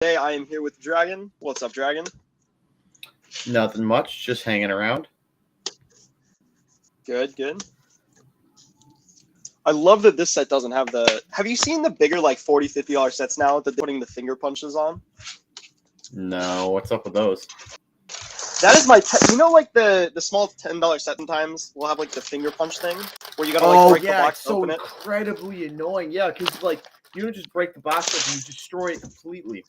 Today I am here with Dragon. What's up, Dragon? Nothing much, just hanging around. Good, good. I love that this set doesn't have the... Have you seen the bigger, like, $40, $50 sets now that they're putting the finger punches on? No, what's up with those? That is my... You know, like, the small $10 set sometimes will have, like, the finger punch thing? Where you gotta, like, break the box and open it? Oh, yeah, it's so incredibly annoying. Yeah, because, like, you don't just break the box up, you destroy it completely.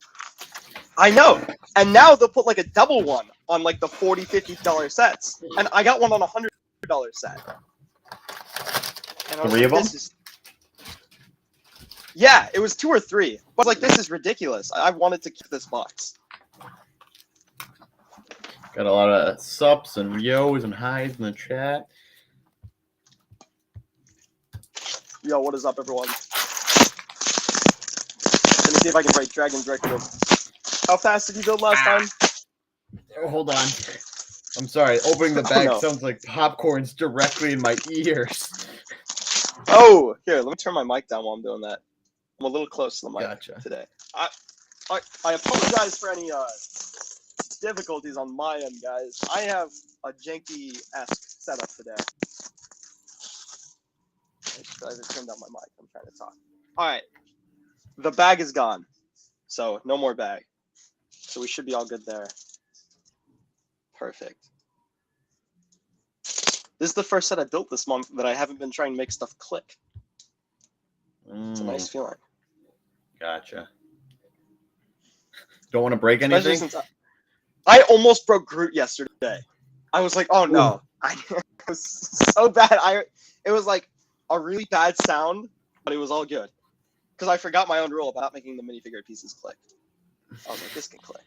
I know! And now they'll put, like, a double one on, like, the $40, $50 sets. And I got one on a $100 set. And Three of them? Yeah, it was 2 or 3. But like, this is ridiculous. I wanted to keep this box. Got a lot of subs and yos and highs in the chat. Yo, what is up, everyone? Let me see if I can break Dragon's record. How fast did you build last time? Oh, hold on. I'm sorry. Opening the bag no. sounds like popcorn's directly in my ears. Oh, here, let me turn my mic down while I'm doing that. I'm a little close to the mic today. I apologize for any difficulties on my end, guys. I have a janky-esque setup today. I just turned down my mic. I'm trying to talk. All right. The bag is gone. So, no more bag. So, we should be all good there. Perfect. This is the first set I built this month that I haven't been trying to make stuff click. It's a nice feeling. Gotcha. Don't want to break anything? Since I almost broke Groot yesterday. I was like, oh no. It was so bad. It was like a really bad sound, but it was all good. Because I forgot my own rule about making the minifigure pieces click. I was like, this can click.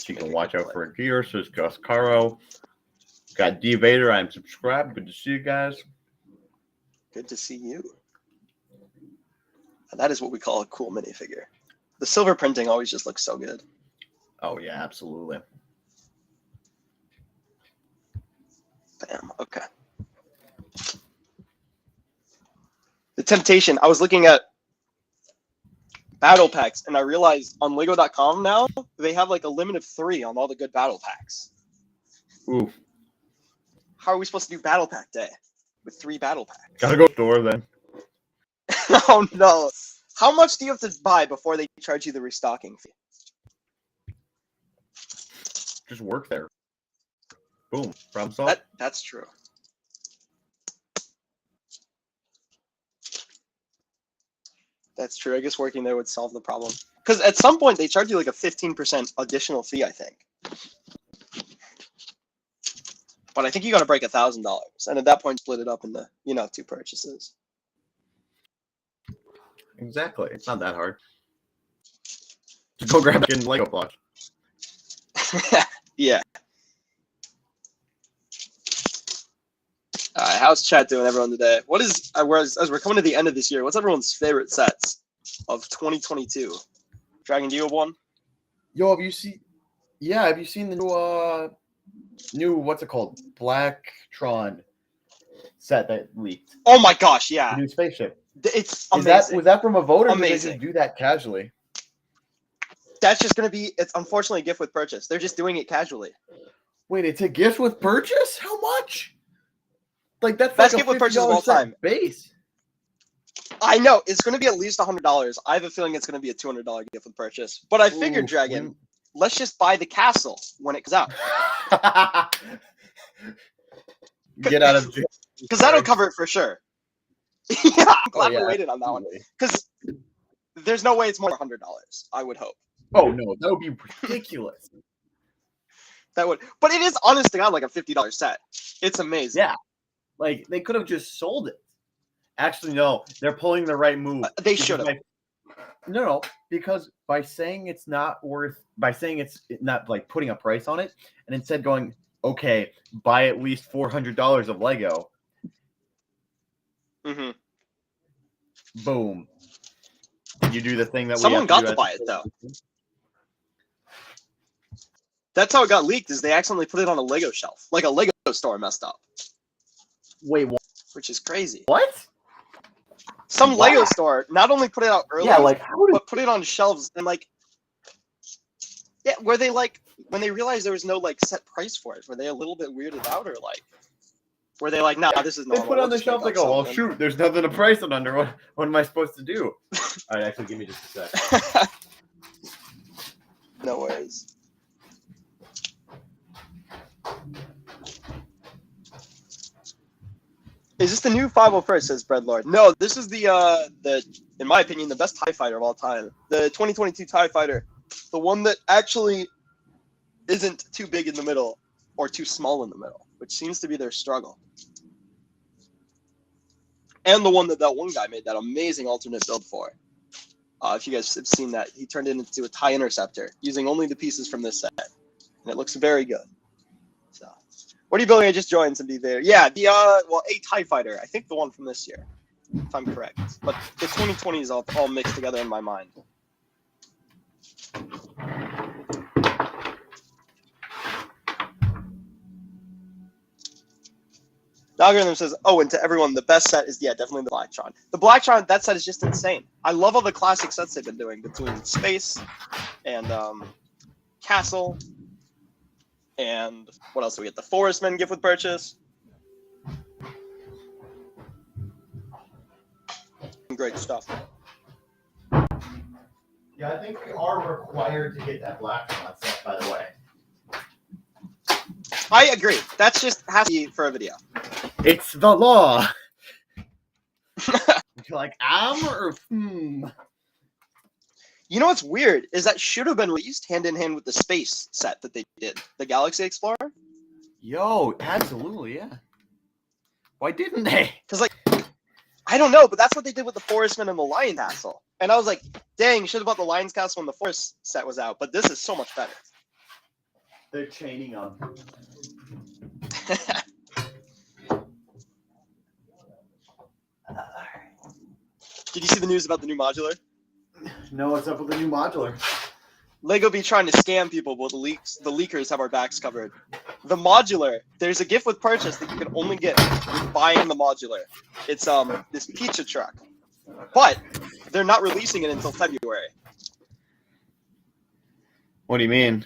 You can watch out for Gear, says Gus Caro. Got D Vader, I'm subscribed. Good to see you guys. Good to see you. And that is what we call a cool minifigure. The silver printing always just looks so good. Oh yeah, absolutely. Bam. Okay. The temptation. I was looking at battle packs, and I realized on Lego.com now they have like a limit of 3 on all the good battle packs. Ooh. How are we supposed to do battle pack day with 3 battle packs? Gotta go store then. Oh no! How much do you have to buy before they charge you the restocking fee? Just work there. Boom. Problem solved. That's true. That's true. I guess working there would solve the problem. Because at some point they charge you like a 15% additional fee, I think. But I think you got to break $1,000, and at that point split it up into 2 purchases. Exactly. It's not that hard. Just go grab a Lego block. Yeah. How's chat doing, everyone, today? What is as we're coming to the end of this year? What's everyone's favorite sets of 2022? Dragon, do you have one? Yo, have you seen? Yeah, have you seen the new what's it called? Blacktron set that leaked. Oh my gosh, yeah. The new spaceship. It's amazing. Was that from a voter? Amazing. Or did they just do that casually? That's just gonna be. It's unfortunately a gift with purchase. They're just doing it casually. Wait, it's a gift with purchase? How much? Like that's best like gift with purchase of all time. Base. I know it's going to be at least $100. I have a feeling it's going to be a $200 gift with purchase. But I figured, Dragon, let's just buy the castle when it comes out. Get out of jail. Because that'll cover it for sure. Yeah, I'm glad we waited on that one. Because there's no way it's more than $100. I would hope. Oh no, that would be ridiculous. That would, but it is honest to God like a $50 set. It's amazing. Yeah, like they could have just sold it. Actually, no, they're pulling the right move. They should have. No, because by saying it's not like putting a price on it, and instead going, okay, buy at least $400 of Lego. Mm-hmm. Boom. Did you do the thing that someone got to buy it though? That's how it got leaked. Is they accidentally put it on a Lego shelf, like a Lego store messed up. Wait, what? Which is crazy. What? Some Why? Lego store not only put it out early, Yeah, like how did but put it on shelves and like, yeah, where they like when they realized there was no like set price for it, were they a little bit weirded out or like, were they like, nah, this is they normal. put it on we'll the just make shelf? They up go, well, something." shoot, there's nothing to price it under. What am I supposed to do? All right, actually, give me just a sec. No worries. Is this the new 501st, says Breadlord? No, this is the in my opinion, the best TIE fighter of all time. The 2022 TIE fighter. The one that actually isn't too big in the middle or too small in the middle, which seems to be their struggle. And the one that one guy made that amazing alternate build for. If you guys have seen that, he turned it into a TIE Interceptor using only the pieces from this set. And it looks very good. So, what are you building? I just joined some there. Yeah, the a TIE Fighter. I think the one from this year, if I'm correct. But the 2020 is all mixed together in my mind. The algorithm says, oh, and to everyone, the best set is, definitely the Blacktron. The Blacktron, that set is just insane. I love all the classic sets they've been doing between Space and Castle. And what else do we get? The Forest Men gift with purchase. Great stuff. Yeah, I think we are required to get that Blacktron set, by the way. I agree. That's just has to be for a video. It's the law. You're like, or You know what's weird is that should have been released hand in hand with the Space set that they did, the Galaxy Explorer. Yo, absolutely, yeah. Why didn't they? Because like, I don't know, but that's what they did with the Forestman and the Lion Castle. And I was like, dang, should have bought the Lion's Castle when the Forest set was out. But this is so much better. They're chaining them. Did you see the news about the new modular? No, what's up with the new modular? Lego be trying to scam people, but the leakers have our backs covered. The modular, there's a gift with purchase that you can only get with buying the modular. It's this pizza truck, but they're not releasing it until February. What do you mean?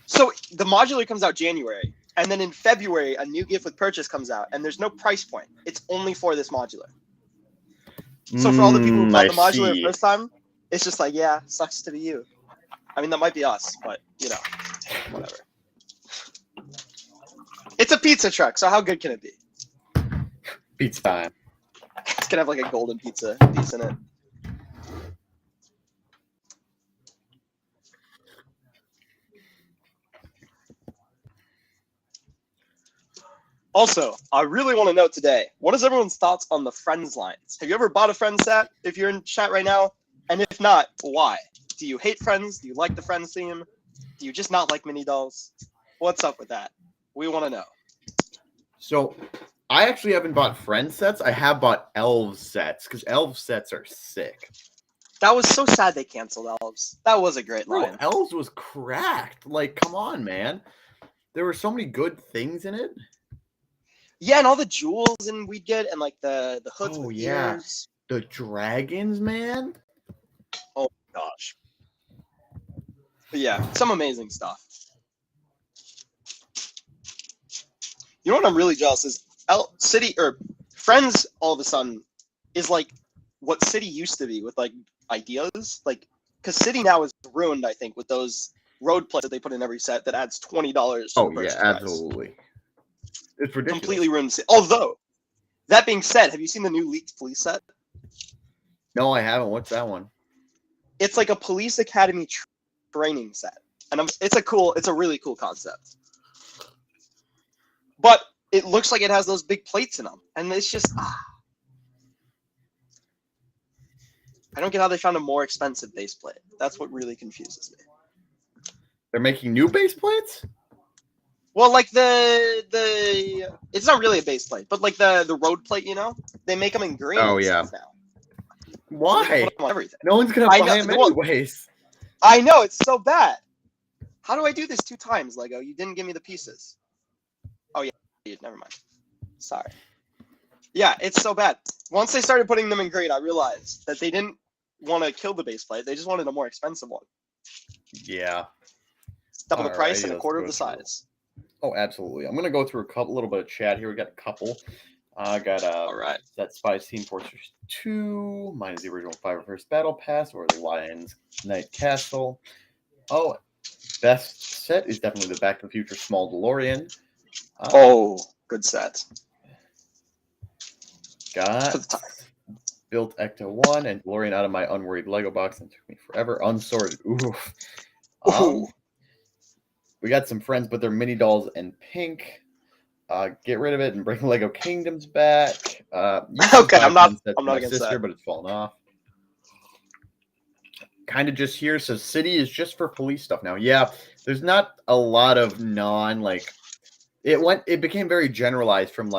So the modular comes out January, and then in February a new gift with purchase comes out, and there's no price point. It's only for this modular. So for all the people who bought the modular the first time, it's just like, yeah, sucks to be you. I mean, that might be us, but, you know, whatever. It's a pizza truck, so how good can it be? Pizza time. It's going to have, like, a golden pizza piece in it. Also, I really want to know today, what is everyone's thoughts on the Friends lines? Have you ever bought a Friends set, if you're in chat right now? And if not, why? Do you hate Friends? Do you like the Friends theme? Do you just not like mini dolls? What's up with that? We want to know. So, I actually haven't bought Friends sets. I have bought Elves sets, because Elves sets are sick. That was so sad they canceled Elves. That was a great line. Bro, Elves was cracked. Like, come on, man. There were so many good things in it. Yeah, and all the jewels and we'd get, and like the hoods with ears. The dragons, man. Oh my gosh. But yeah, some amazing stuff. You know what I'm really jealous is City or Friends all of a sudden is like what City used to be with like ideas, like because City now is ruined, I think, with those road plays that they put in every set that adds $20. Oh yeah, absolutely. It's ridiculous. Completely ruined City. Although, that being said, have you seen the new leaked police set? No, I haven't. What's that one? It's like a police academy training set, and it's a really cool concept. But it looks like it has those big plates in them, and it's just I don't get how they found a more expensive base plate. That's what really confuses me. They're making new base plates? Well, like the it's not really a base plate, but like the road plate, you know, they make them in green. Oh yeah. Now. Why? So everything. No one's gonna buy them anyways. I know, it's so bad. How do I do this 2 times, Lego? You didn't give me the pieces. Oh yeah, never mind. Sorry. Yeah, it's so bad. Once they started putting them in green, I realized that they didn't want to kill the base plate. They just wanted a more expensive one. Yeah. Double the price and a Let's quarter go of the through. size. Oh, absolutely. I'm gonna go through a little bit of chat here. We got a couple. I got All right. that Spies Team Fortress 2, mine is the original 501st Battle Pass, or the Lions Knight Castle. Oh, best set is definitely the Back to the Future Small DeLorean. Oh, good set. Got built Ecto 1 and DeLorean out of my unworried Lego box and took me forever. Unsorted. Oof. Ooh. We got some friends, but they're mini dolls and pink. Get rid of it and bring Lego Kingdoms back. Okay, I'm not against sister, that. but it's fallen off. Kind of just here says city is just for police stuff now. Yeah, there's not a lot of it became very generalized from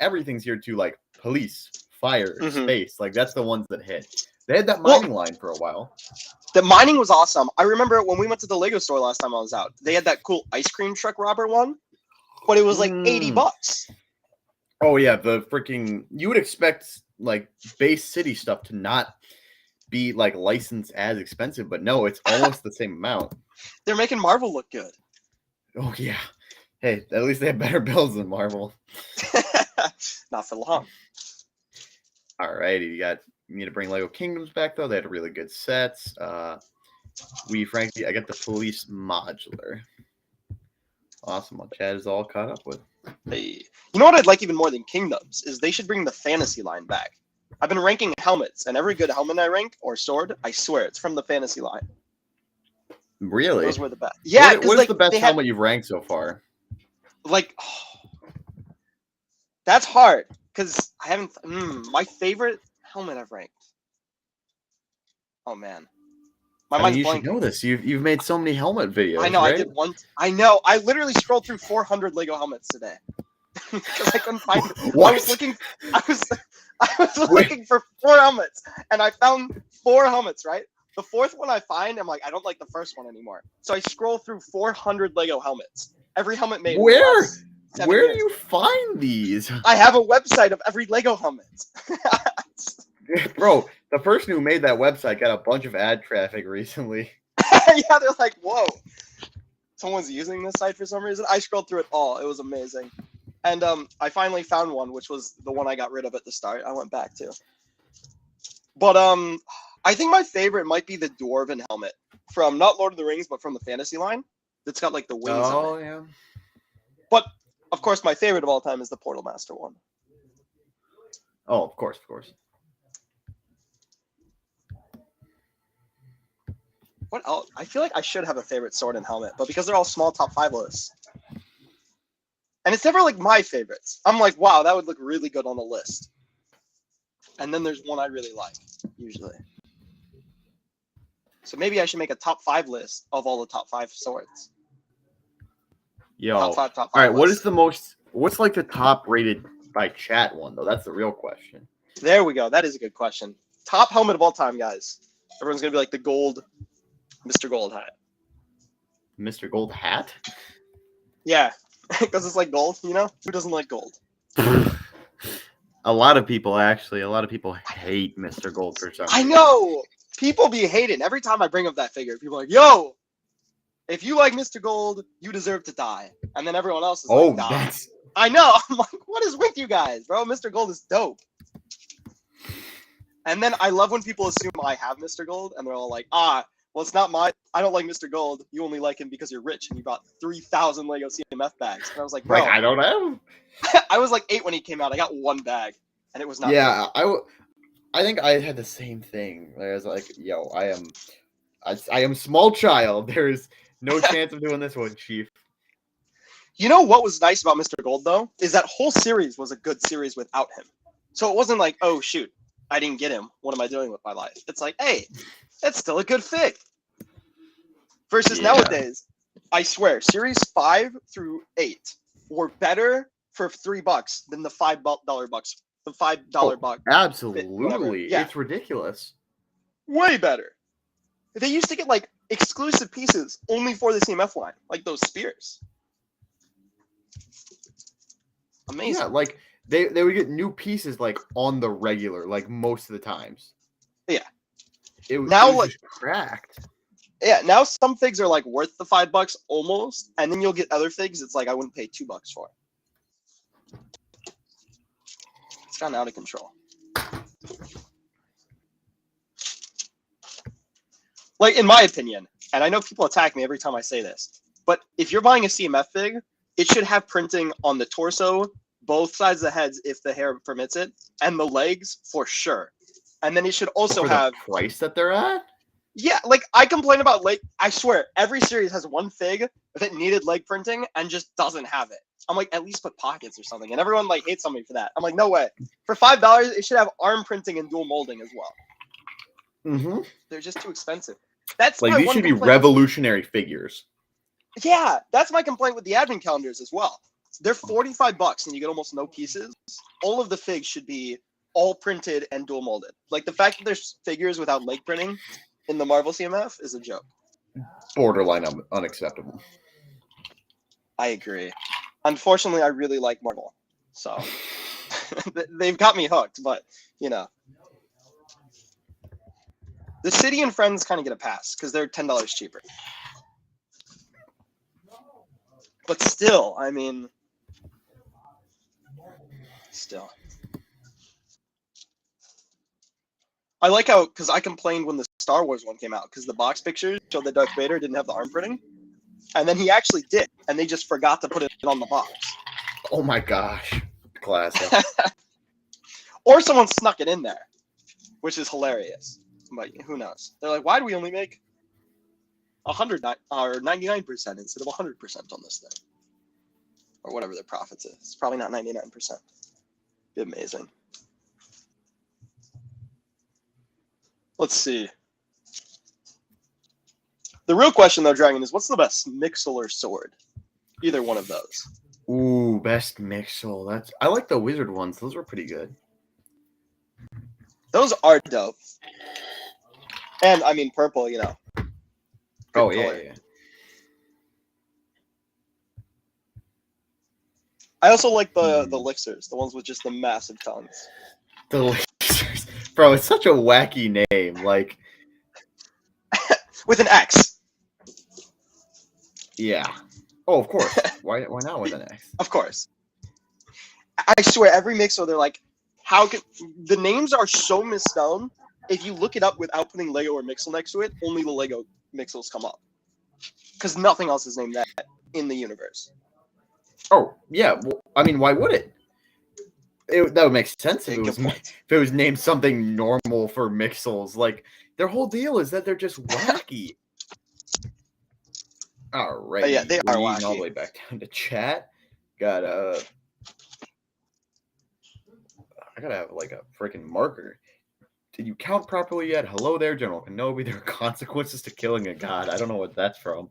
everything's here to like police, fire, space. Like that's the ones that hit. They had that mining line for a while. The mining was awesome. I remember when we went to the Lego store last time I was out, they had that cool ice cream truck robber one, but it was like $80. Oh yeah, the freaking you would expect like base city stuff to not be like licensed as expensive, but no, it's almost the same amount. They're making Marvel look good. Oh yeah. Hey, at least they have better builds than Marvel. Not for long. Alrighty, you need to bring Lego Kingdoms back though. They had really good sets. I got the police modular. Awesome. Well, Chad is all caught up with. Hey. You know what I'd like even more than Kingdoms is they should bring the fantasy line back. I've been ranking helmets, and every good helmet I rank or sword, I swear it's from the fantasy line. Really? Those were the best. Yeah. What is the best helmet you've ranked so far? That's hard because I haven't. My favorite helmet I've ranked. Oh man, you should know this. You've made so many helmet videos. I know. Right? I did one. I know. I literally scrolled through 400 Lego helmets today because I couldn't find it. What? I was looking for 4 helmets, and I found 4 helmets. Right. The 4th one I find, I'm like, I don't like the first one anymore. So I scroll through 400 Lego helmets. Every helmet made. Where do you find these? I have a website of every Lego helmet. Bro, the person who made that website got a bunch of ad traffic recently. Yeah, they're like, whoa. Someone's using this site for some reason. I scrolled through it all. It was amazing. And I finally found one, which was the one I got rid of at the start. I went back to. But I think my favorite might be the Dwarven helmet from not Lord of the Rings, but from the fantasy line. That's got like the wings on it. Yeah. But of course, my favorite of all time is the Portal Master one. Oh, of course. What else? I feel like I should have a favorite sword and helmet, but because they're all small top 5 lists. And it's never like my favorites. I'm like, wow, that would look really good on a list. And then there's one I really like, usually. So maybe I should make a top 5 list of all the top 5 swords. Yo. Top 5 all right, list. What's like the top rated by chat one though? That's the real question. There we go. That is a good question. Top helmet of all time, guys. Everyone's gonna be like the gold Mr. Gold hat. Mr. Gold hat? Yeah. Because it's like gold, you know? Who doesn't like gold? A lot of people hate Mr. Gold for some reason. I know! People be hating. Every time I bring up that figure, people are like, yo! If you like Mr. Gold, you deserve to die. And then everyone else is like, die. I know! I'm like, what is with you guys, bro? Mr. Gold is dope. And then I love when people assume I have Mr. Gold, and they're all like, well, it's not I don't like Mr. Gold. You only like him because you're rich and you bought 3,000 Lego CMF bags. And I was like, bro. I don't know. I was like 8 when he came out. I got 1 bag, and it was not. Yeah, I think I had the same thing. I was like, yo, I am small child. There's no chance of doing this one, Chief. You know what was nice about Mr. Gold, though? Is that whole series was a good series without him. So it wasn't like, oh, shoot, I didn't get him. What am I doing with my life? It's like, hey, that's still a good fig. Versus nowadays, I swear, series 5 through 8 were better for $3 than the $5 bucks. The $5 buck. Absolutely. Yeah. It's ridiculous. Way better. They used to get like exclusive pieces only for the CMF line, like those spears. Amazing. Yeah, like They would get new pieces like on the regular, like most of the times. Yeah. It Now, was like- just cracked. Yeah, now some figs are like worth the $5 almost, and then you'll get other figs. It's like I wouldn't pay $2 for. It's gotten out of control. Like in my opinion, and I know people attack me every time I say this, but if you're buying a CMF fig, it should have printing on the torso, both sides of the heads if the hair permits it, and the legs for sure. And then it should also For have. the price that they're at. Yeah, like I complain about leg. I swear, every series has one fig that needed leg printing and just doesn't have it. I'm like, at least put pockets or something. And everyone like hates on me for that. I'm like, no way. For $5, it should have arm printing and dual molding as well. Mm-hmm. They're just too expensive. That's Like my these one should be complaint. revolutionary figures. Yeah, that's my complaint with the advent calendars as well. They're $45 and you get almost no pieces. All of the figs should be all printed and dual molded. Like the fact that there's figures without leg printing in the Marvel CMF is a joke. Borderline unacceptable. I agree. Unfortunately, I really like Marvel, so they've got me hooked. But you know, the City and Friends kind of get a pass because they're $10 cheaper. But still, I mean, still. I like how, because I complained when the Star Wars one came out, because the box pictures showed that Darth Vader didn't have the arm printing, and then he actually did, and they just forgot to put it on the box. Oh my gosh. Classic. Or someone snuck it in there, which is hilarious. But who knows? They're like, why do we only make 100 or 99% instead of 100% on this thing? Or whatever their profits is. It's probably not 99%. Be amazing. Let's see. The real question, though, Dragon, is what's the best Mixel or sword? Either one of those. Ooh, best Mixel. I like the wizard ones. Those were pretty good. Those are dope. And, I mean, purple, you know. Oh, Good yeah, color. yeah. I also like the elixirs, the ones with just the massive tongues. The lasers. Bro, it's such a wacky name. Like, With an X. yeah. Oh, of course. Why not with an X? Of course. I swear, every Mixel, they're like, how can... The names are so misspelled. If you look it up without putting Lego or Mixel next to it, only the Lego Mixels come up. Because nothing else is named that in the universe. Oh, yeah. Well, I mean, why would it? That would make sense if it was named something normal for Mixels. Like, their whole deal is that they're just wacky. All right. Yeah, they are All wacky. the way back down to chat. I gotta have like a freaking marker. Did you count properly yet? Hello there, General Kenobi. There are consequences to killing a god. I don't know what that's from.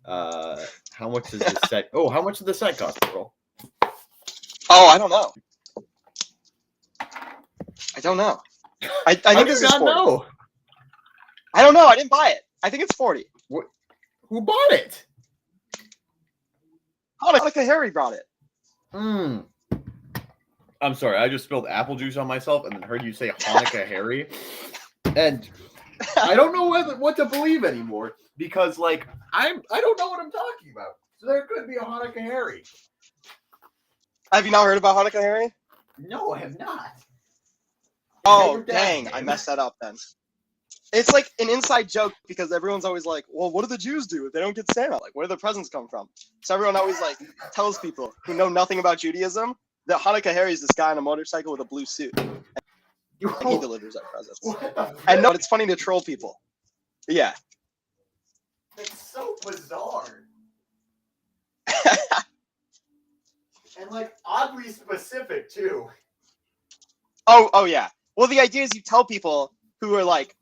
How much does the set? Oh, how much did the set cost, bro? Oh, I don't know. I don't know. I think this is 40. know. I don't know. I didn't buy it. I think it's 40. Who bought it? Hanukkah Harry brought it. I'm sorry. I just spilled apple juice on myself and then heard you say Hanukkah Harry, and I don't know what to believe anymore because, like, I don't know what I'm talking about. So there could be a Hanukkah Harry. Have you not heard about Hanukkah Harry? No, I have not. Oh, your dad's dang. name? I messed that up then. It's like an inside joke because everyone's always like, well, what do the Jews do if they don't get Santa? Like, where do the presents come from? So everyone always like tells people who know nothing about Judaism that Hanukkah Harry is this guy on a motorcycle with a blue suit. And he delivers our presents. And no, it's funny to troll people. Yeah. It's so bizarre. And, like, oddly specific, too. Oh, yeah. Well, the idea is you tell people who are like,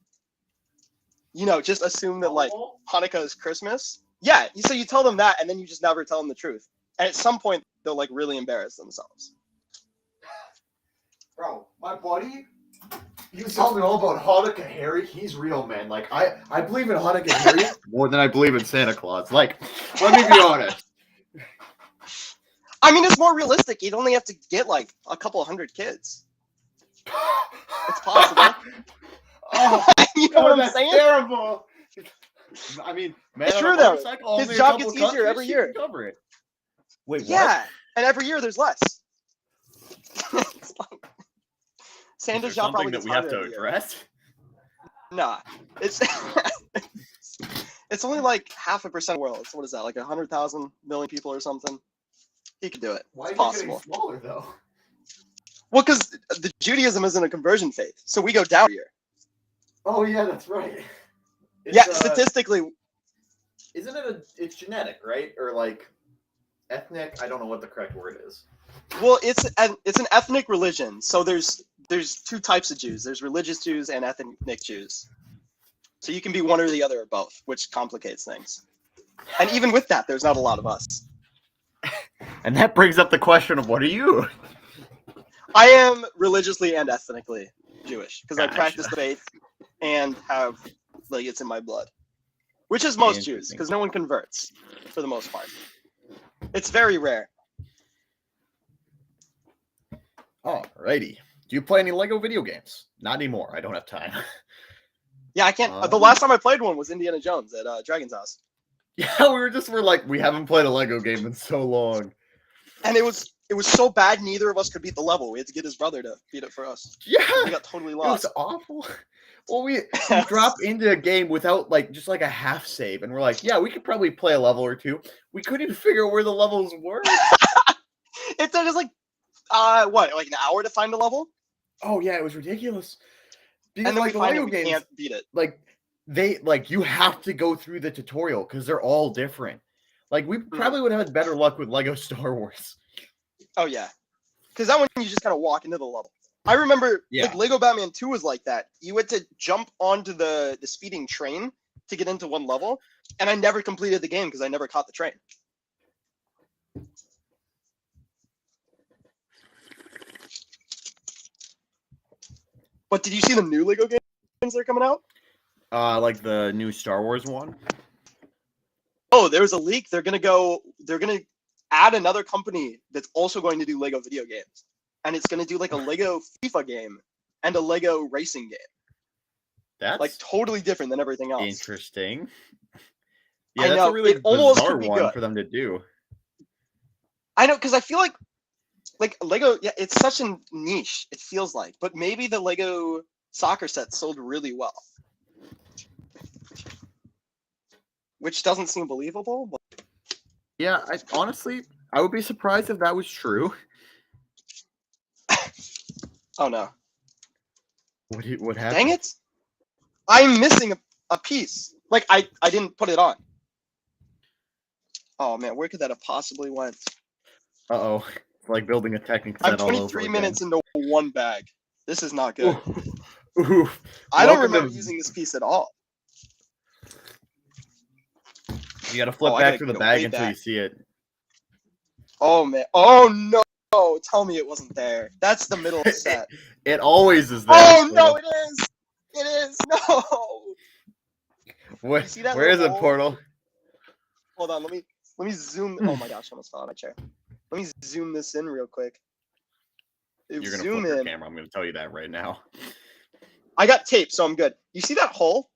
you know, just assume that like Hanukkah is Christmas. Yeah, so you tell them that, and then you just never tell them the truth. And at some point, they'll like really embarrass themselves. Bro, my buddy, he was telling me all about Hanukkah Harry. He's real, man. Like, I believe in Hanukkah Harry more than I believe in Santa Claus. Like, let me be honest. I mean, it's more realistic. You'd only have to get like a couple hundred kids. It's possible. Oh, You know God, what I'm that's saying? terrible. I mean, man It's on true, a though. motorcycle, His only a job couple gets easier countries, every she year. can cover it. Wait, what? Yeah, and every year there's less. It's like- Is Santa's there job probably something that gets we have harder to every year. address? Nah, it's it's only like 0.5% of the world. So what is that? Like 100,000 million people or something? He could do it. Why It's is it possible. getting smaller though? Well, because the Judaism isn't a conversion faith, so we go down every year. Oh yeah, that's right. Yeah, statistically, Isn't it it's genetic, right? Or like ethnic? I don't know what the correct word is. well, it's an ethnic religion. So there's two types of Jews. There's religious Jews and ethnic Jews. So you can be one or the other or both, which complicates things. And even with that, there's not a lot of us. And that brings up the question of what are you? I am religiously and ethnically Jewish because I Gotcha. practice the faith and have like it's in my blood, which is most Jews Interesting. because no one converts for the most part. It's very rare. Alrighty. Do you play any Lego video games? Not anymore. I don't have time. Yeah, I can't. The last time I played one was Indiana Jones at Dragon's House, Yeah, we're like, we haven't played a Lego game in so long. and it was so bad neither of us could beat the level. We had to get his brother to beat it for us. Yeah, We got totally it lost. was awful. Well, we drop into a game without like just like a half save, and we're like, yeah, we could probably play a level or two. We couldn't even figure out where the levels were. It took us like like an hour to find a level, Oh yeah, it was ridiculous. Because and then like we the find Lego it, we games, can't beat it. like you have to go through the tutorial because they're all different. Like we probably would have had better luck with Lego Star Wars. Oh yeah, because that one you just kind of walk into the level. I remember like Lego Batman 2 was like that. You had to jump onto the speeding train to get into one level, and I never completed the game because I never caught the train. But did you see the new Lego games that are coming out? Like the new Star Wars one. Oh, there was a leak. They're gonna add another company that's also going to do Lego video games, and it's gonna do like a Lego FIFA game and a Lego racing game. That's Like totally different than everything else. interesting. I Yeah, that's know, a really it almost bizarre could be one good. for them to do. I know, because I feel like Lego, yeah, it's such a niche. It feels like, but maybe the Lego soccer set sold really well, which doesn't seem believable. But Yeah, honestly, I would be surprised if that was true. oh no! What happened? Dang it! I'm missing a piece. Like I didn't put it on. Oh man, where could that have possibly went? Uh-oh. It's like building a Technic I'm set all over 23 minutes into one bag. This is not good. Ooh. I don't Welcome remember to- using this piece at all. You gotta flip I back gotta through the go bag way until you back. see it. Oh man! Oh no! Tell me it wasn't there. That's the middle of the set. It always is there. Oh no! It is! It is! No! Where, You see that where is little it, hole? Portal? Hold on, let me zoom. Oh my gosh, I almost fell out of my chair. Let me zoom this in real quick. You're gonna Zoom flip your in. camera. I'm gonna tell you that right now. I got tape, so I'm good. You see that hole?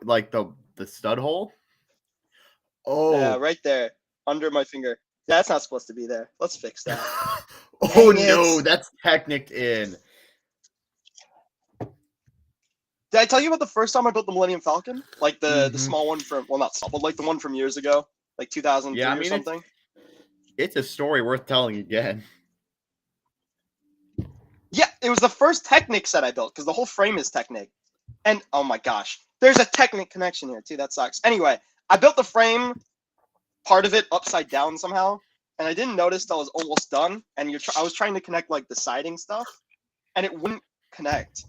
Like the stud hole? Oh. Yeah, right there, under my finger. That's not supposed to be there. Let's fix that. Oh Dang no, it. that's Technic in. Did I tell you about the first time I built the Millennium Falcon? Like the Mhm. small one from, well, not small, but like the one from years ago, like 2003 Yeah, I or mean, something. It's a story worth telling again. Yeah, it was the first Technic set I built because the whole frame is Technic. And oh my gosh, there's a Technic connection here too. That sucks. Anyway, I built the frame, part of it upside down somehow, and I didn't notice till I was almost done. And I was trying to connect like the siding stuff, and it wouldn't connect.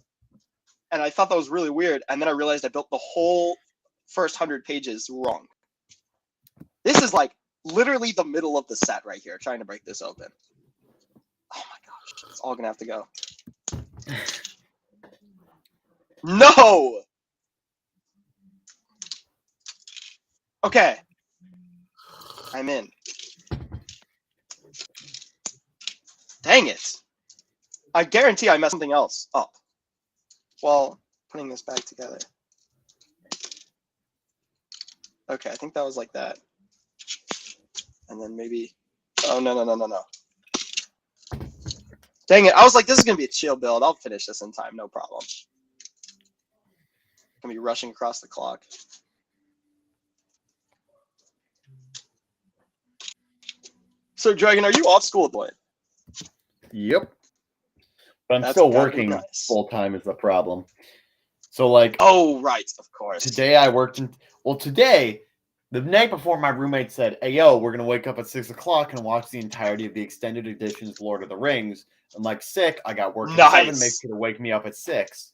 And I thought that was really weird. And then I realized I built the whole first 100 pages wrong. This is like literally the middle of the set right here, trying to break this open. Oh my gosh, it's all gonna have to go. No! Okay. I'm in. Dang it. I guarantee I messed something else up while putting this back together. Okay, I think that was like that. And then maybe... Oh, no. Dang it. I was like, this is going to be a chill build. I'll finish this in time. No problem. Gonna be rushing across the clock. So, Dragon, are you off school, boy? Yep. But I'm That's still gotta be working nice. full time is the problem. So like Oh, right, of course. today I worked today, the night before my roommate said, "Hey yo, we're gonna wake up at 6 o'clock and watch the entirety of the extended editions Lord of the Rings." I'm like, sick, I got work at 7, make sure to wake me up at 6.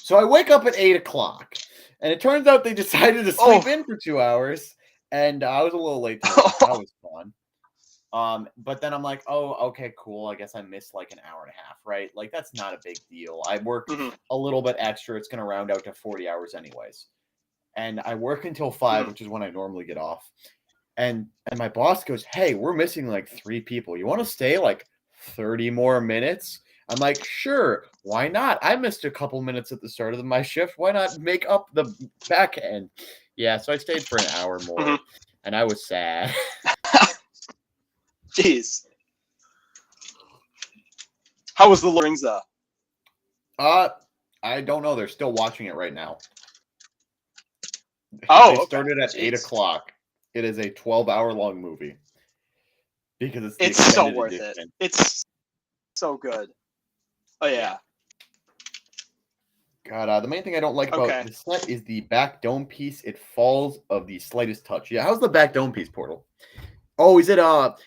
So I wake up at 8 o'clock. And it turns out they decided to sleep in for 2 hours. And I was a little late to work. That was fun. But then I'm like, oh, okay, cool. I guess I missed like an hour and a half, right? Like that's not a big deal. I worked a little bit extra. It's gonna round out to 40 hours anyways. And I work until 5, which is when I normally get off. And my boss goes, "Hey, we're missing like 3 people. You want to stay like 30 more minutes?" I'm like, "Sure, why not? I missed a couple minutes at the start of my shift. Why not make up the back end?" Yeah, so I stayed for an hour more, and I was sad. Jeez. How was the Lord of the Rings, though? I don't know. They're still watching it right now. Oh, they started at 8 o'clock. It is a 12-hour-long movie. Because it's so worth it. It's so good. Oh, yeah. God, the main thing I don't like about the set is the back dome piece. It falls of the slightest touch. Yeah, how's the back dome piece, Portal? Oh, is it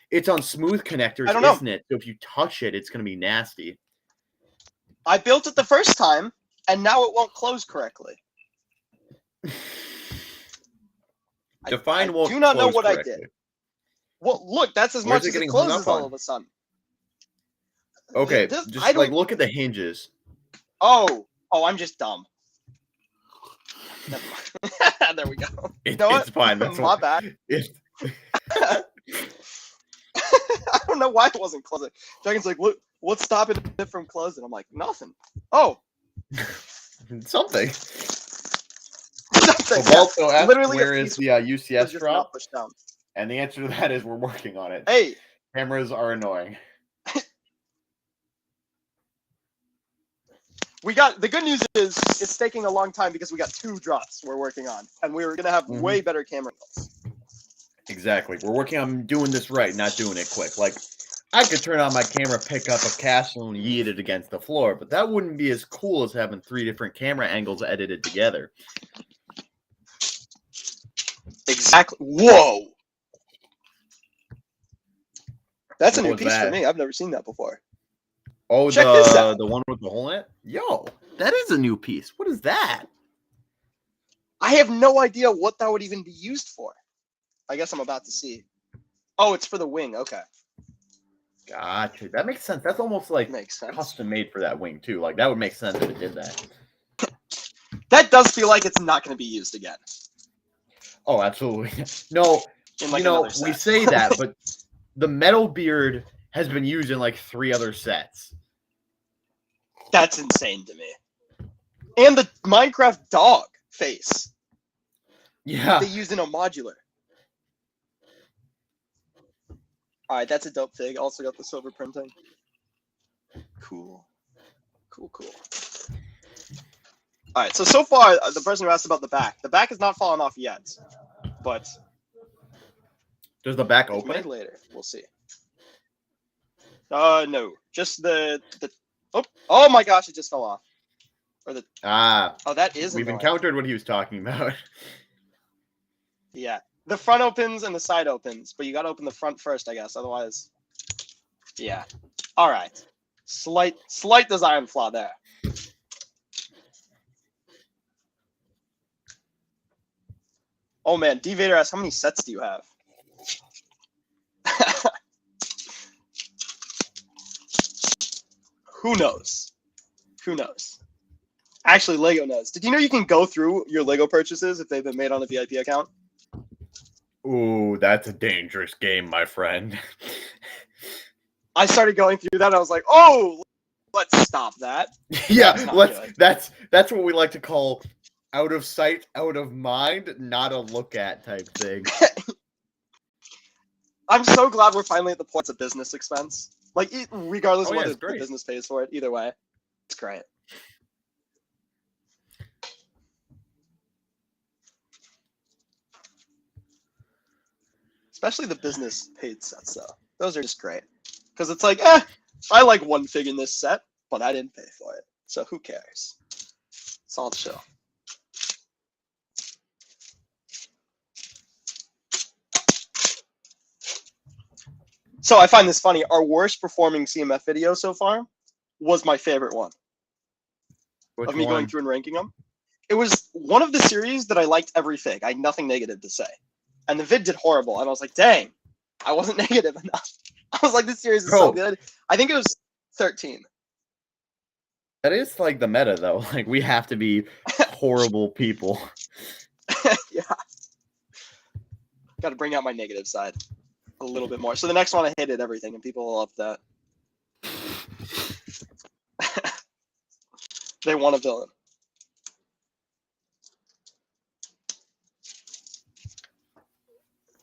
it's on smooth connectors, I don't know. Isn't it? So if you touch it, it's gonna be nasty. I built it the first time, and now it won't close correctly. Define I do not know what correctly. I did. Well, look, that's as much as it closes all of a sudden. Okay, just like look at the hinges. Oh, I'm just dumb. Never mind. There we go. It's fine. That's my bad. I don't know why it wasn't closing. Dragon's like, what's stopping it from closing? I'm like, nothing. Oh. Something. Also asked, literally where is the UCS drop? Down. And the answer to that is we're working on it. Hey. Cameras are annoying. The good news is it's taking a long time because we got 2 drops we're working on. And we're going to have way better camera angles. Exactly. We're working on doing this right, not doing it quick. Like, I could turn on my camera, pick up a castle, and yeet it against the floor, but that wouldn't be as cool as having 3 different camera angles edited together. Exactly. Whoa! That's a new piece for me. I've never seen that before. Oh, check this out. The one with the hole in it? Yo, that is a new piece. What is that? I have no idea what that would even be used for. I guess I'm about to see. Oh, it's for the wing. Okay. Gotcha. That makes sense. That's almost like custom made for that wing, too. Like, that would make sense if it did that. That does feel like it's not going to be used again. Oh, absolutely. No, we say that, but the metal beard has been used in like 3 other sets. That's insane to me. And the Minecraft dog face. Yeah. They used in a modular. Alright, that's a dope fig. Also got the silver printing. Cool. Alright, so far, the person who asked about the back has not fallen off yet. But... Does the back open? Maybe later. We'll see. No. Just the oh my gosh, it just fell off. Or the oh, that is we've annoying. Encountered what he was talking about. Yeah. The front opens and the side opens, but you gotta open the front first, I guess. Otherwise. Yeah. Alright. Slight design flaw there. Oh man, D Vader asks, how many sets do you have? Who knows? Actually, Lego knows. Did you know you can go through your Lego purchases if they've been made on a VIP account? Ooh, that's a dangerous game, my friend. I started going through that. And I was like, oh, let's stop that. Yeah, That's not good. that's what we like to call out of sight, out of mind, not a look at type thing. I'm so glad we're finally at the point it's a business expense. Like, regardless Oh, of yeah, whether it's the great. business pays for it, either way, it's great. Especially the business paid sets, though. Those are just great. Because it's like, I like one fig in this set, but I didn't pay for it. So who cares? It's all chill. So I find this funny. Our worst performing CMF video so far was my favorite one. Which of me one? going through and ranking them. It was one of the series that I liked every fig. I had nothing negative to say. And the vid did horrible. And I was like, dang, I wasn't negative enough. I was like, this series is so good. I think it was 13. That is like the meta, though. Like, we have to be horrible people. Yeah. Got to bring out my negative side a little bit more. So the next one, I hated everything, and people loved that. They want a villain.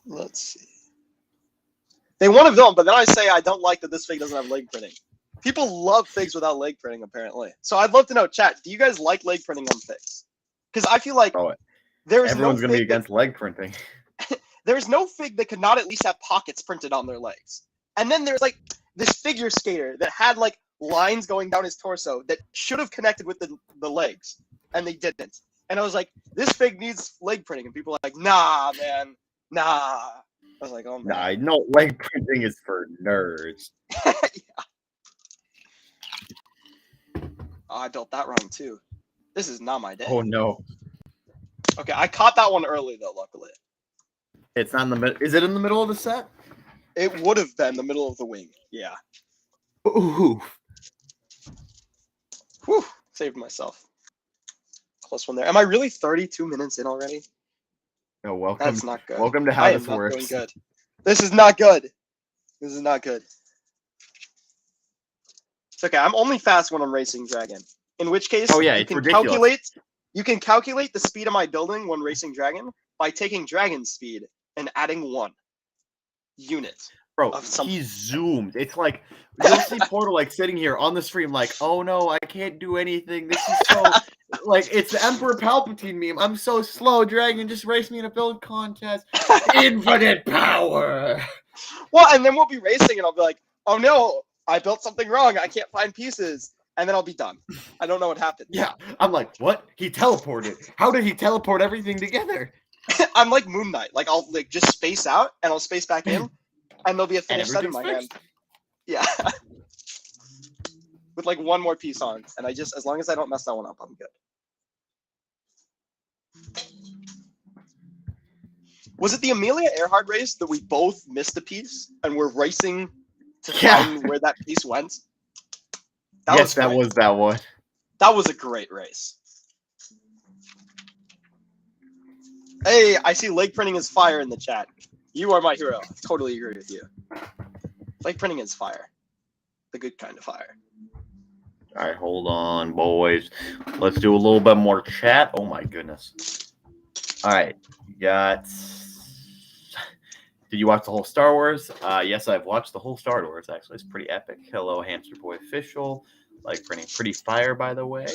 Let's see. They want a villain, but then I say I don't like that this fig doesn't have leg printing. People love figs without leg printing, apparently. So I'd love to know, chat, do you guys like leg printing on figs? Because I feel like everyone's going to be against leg printing. There's no fig that could not at least have pockets printed on their legs. And then there's like this figure skater that had like lines going down his torso that should have connected with the legs, and they didn't. And I was like, this fig needs leg printing. And people are like, nah, man, nah. I was like, oh, man. Nah, no, leg printing is for nerds. Yeah. Oh, I built that wrong too. This is not my day. Oh, no. Okay, I caught that one early though, luckily. It's not in the middle. Is it in the middle of the set? It would have been the middle of the wing. Yeah. Ooh. Whew. Saved myself. Close one there. Am I really 32 minutes in already? No, welcome. That's not good. Welcome to how I this am not works. doing good. This is not good. This is not good. It's okay. I'm only fast when I'm racing Dragon. In which case, it's ridiculous. You can calculate the speed of my building when racing Dragon by taking Dragon speed and adding 1 unit. Bro, he zoomed. It's like, you'll see Portal like sitting here on the stream like, oh no, I can't do anything. This is so, like, it's the Emperor Palpatine meme. I'm so slow, Dragon, just race me in a build contest. Infinite power! Well, and then we'll be racing and I'll be like, oh no, I built something wrong. I can't find pieces. And then I'll be done. I don't know what happened. Yeah, I'm like, what? He teleported. How did he teleport everything together? I'm like Moon Knight. Like, I'll like just space out and I'll space back in. And there'll be a finished set in my hand. Yeah. With like one more piece on. And I just, as long as I don't mess that one up, I'm good. Was it the Amelia Earhart race that we both missed a piece and we're racing to find where that piece went? That was that one. That was a great race. Hey, I see leg printing is fire in the chat. You are my hero. Totally agree with you. Leg printing is fire. The good kind of fire. All right, hold on, boys. Let's do a little bit more chat. Oh, my goodness. All right. You got... Did you watch the whole Star Wars? Yes, I've watched the whole Star Wars, actually. It's pretty epic. Hello, Hamster Boy Official. Like printing pretty fire, by the way.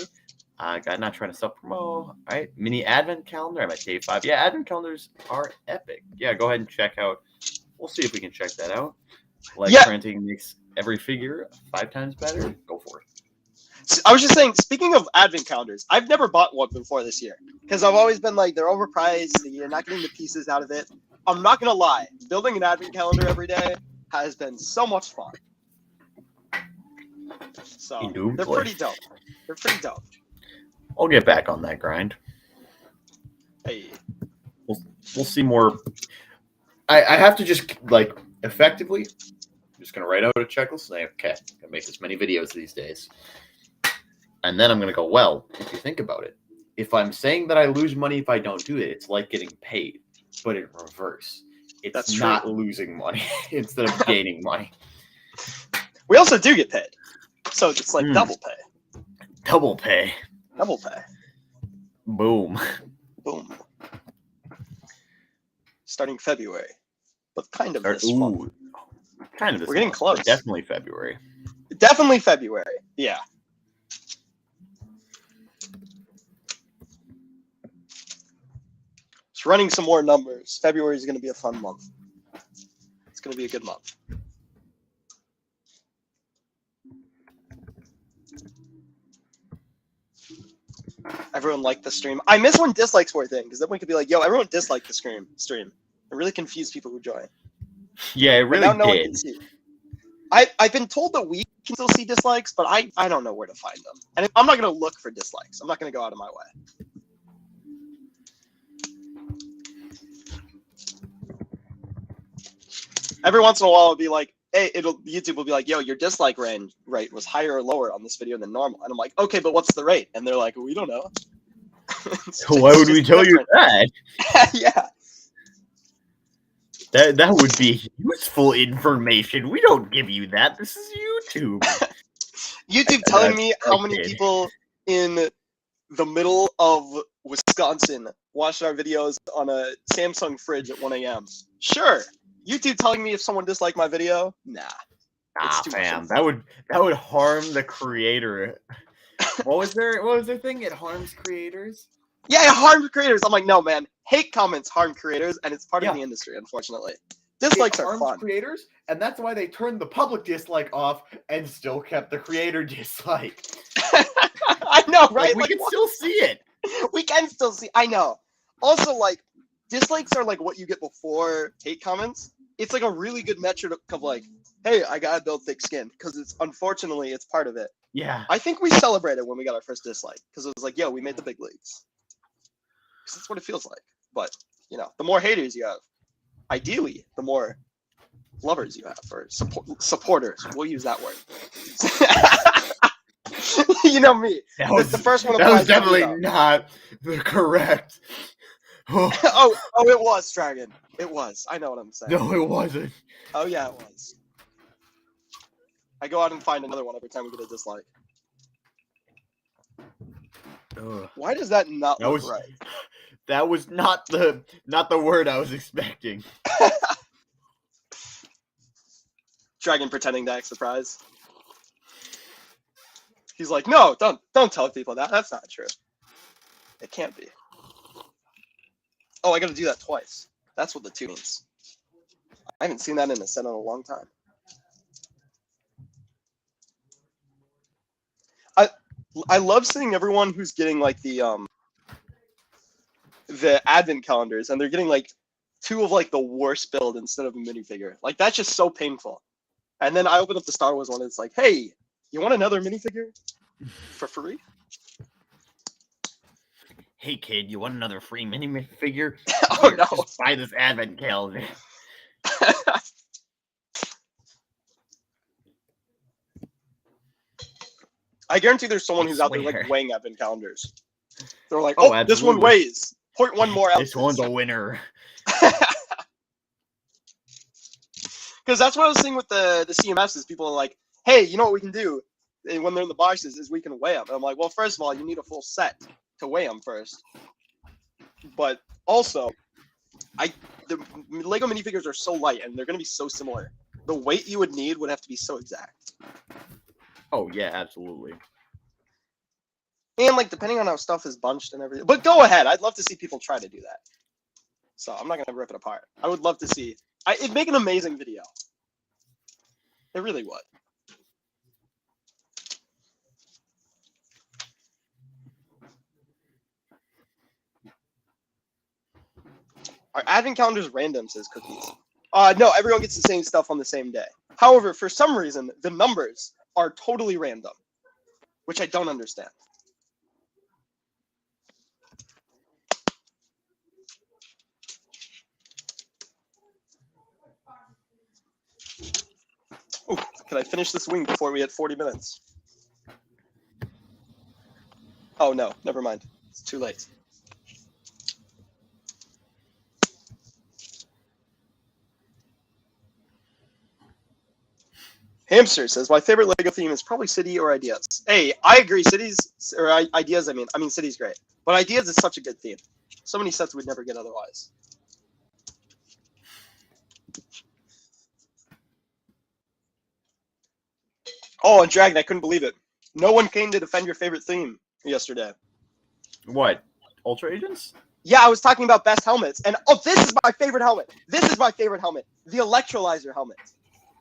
Got not trying to self-promote. All right. Mini Advent Calendar. I'm at day 5. Yeah, Advent Calendars are epic. Yeah, go ahead and check out. We'll see if we can check that out. Like printing makes every figure 5 times better. Go for it. I was just saying, speaking of Advent Calendars, I've never bought one before this year. Because I've always been like, they're overpriced. You're not getting the pieces out of it. I'm not going to lie. Building an Advent Calendar every day has been so much fun. So, they're pretty dope. They're pretty dope. I'll get back on that grind. Hey. We'll see more. I have to just, like, effectively, I'm just going to write out a checklist and say, okay, I'm going to make this many videos these days. And then I'm going to go, well, if you think about it, if I'm saying that I lose money if I don't do it, it's like getting paid, but in reverse. It's not losing money instead of gaining money. We also do get paid, so it's like double pay. Double pay. Double pay. Boom. Boom. Starting February, but kind of this month. Kind of this We're getting month, close. but definitely February. Definitely February. Yeah. Just running some more numbers. February is going to be a fun month. It's going to be a good month. Everyone liked the stream. I miss when dislikes were a thing, because then we could be like, yo, everyone disliked the stream. It really confused people who join. Yeah, it really now no one did. can see. I've been told that we can still see dislikes, but I don't know where to find them. And I'm not going to look for dislikes. I'm not going to go out of my way. Every once in a while, it'll be like, hey, YouTube will be like, yo, your dislike rate was higher or lower on this video than normal. And I'm like, okay, but what's the rate? And they're like, we don't know. Why would we tell you that? Yeah. That would be useful information. We don't give you that. This is YouTube. YouTube telling me how many people in the middle of Wisconsin watched our videos on a Samsung fridge at 1 a.m. Sure. YouTube telling me if someone disliked my video? Nah. Fam. That would harm the creator. What was their thing? It harms creators? Yeah, it harms creators. I'm like, no, man. Hate comments harm creators, and it's part of the industry, unfortunately. Dislikes are fun. Creators, and that's why they turned the public dislike off and still kept the creator dislike. I know, right? Like, we can still see it. We can still see. I know. Also, like, dislikes are like what you get before hate comments. It's like a really good metric of like, hey, I gotta build thick skin, because unfortunately it's part of it. Yeah. I think we celebrated when we got our first dislike, because it was like, yo, we made the big leagues. Because that's what it feels like. But the more haters you have, ideally, the more lovers you have, or supporters. We'll use that word. You know me. That was the first one. That was definitely not the correct. oh, it was, Dragon. It was. I know what I'm saying. No, it wasn't. Oh yeah, it was. I go out and find another one every time we get a dislike. Ugh. Why does that not look right? That was not the word I was expecting. Dragon pretending to act surprised. He's like, no, don't tell people that. That's not true. It can't be. Oh, I gotta do that twice. That's what the 2 means. I haven't seen that in a set in a long time. I love seeing everyone who's getting like the advent calendars, and they're getting like 2 of like the worst build instead of a minifigure. Like, that's just so painful. And then I open up the Star Wars one, and it's like, hey, you want another minifigure for free? Hey kid, you want another free minifigure? Oh no! Just buy this advent calendar. I guarantee there's someone who's out there like weighing advent calendars. They're like, oh, this one weighs 0.1 more ounces. This one's a winner. Because that's what I was seeing with the CMS is people are like, hey, you know what we can do when they're in the boxes is we can weigh them. And I'm like, well, first of all, you need a full set to weigh them first. But also, the Lego minifigures are so light, and they're going to be so similar. The weight you would need would have to be so exact. Oh, yeah, absolutely. And, like, depending on how stuff is bunched and everything. But go ahead. I'd love to see people try to do that. So I'm not going to rip it apart. I would love to see. It'd make an amazing video. It really would. Our advent calendar's random, says Cookies. No, everyone gets the same stuff on the same day. However, for some reason, the numbers are totally random, which I don't understand. Ooh, can I finish this wing before we hit 40 minutes? Oh no, never mind. It's too late. Hamster says, my favorite LEGO theme is probably City or Ideas. Hey, I agree. Ideas, I mean City's great. But Ideas is such a good theme. So many sets we'd never get otherwise. Oh, and Dragon, I couldn't believe it. No one came to defend your favorite theme yesterday. What? Ultra Agents? Yeah, I was talking about best helmets. And, oh, this is my favorite helmet. This is my favorite helmet. The Electrolyzer helmet.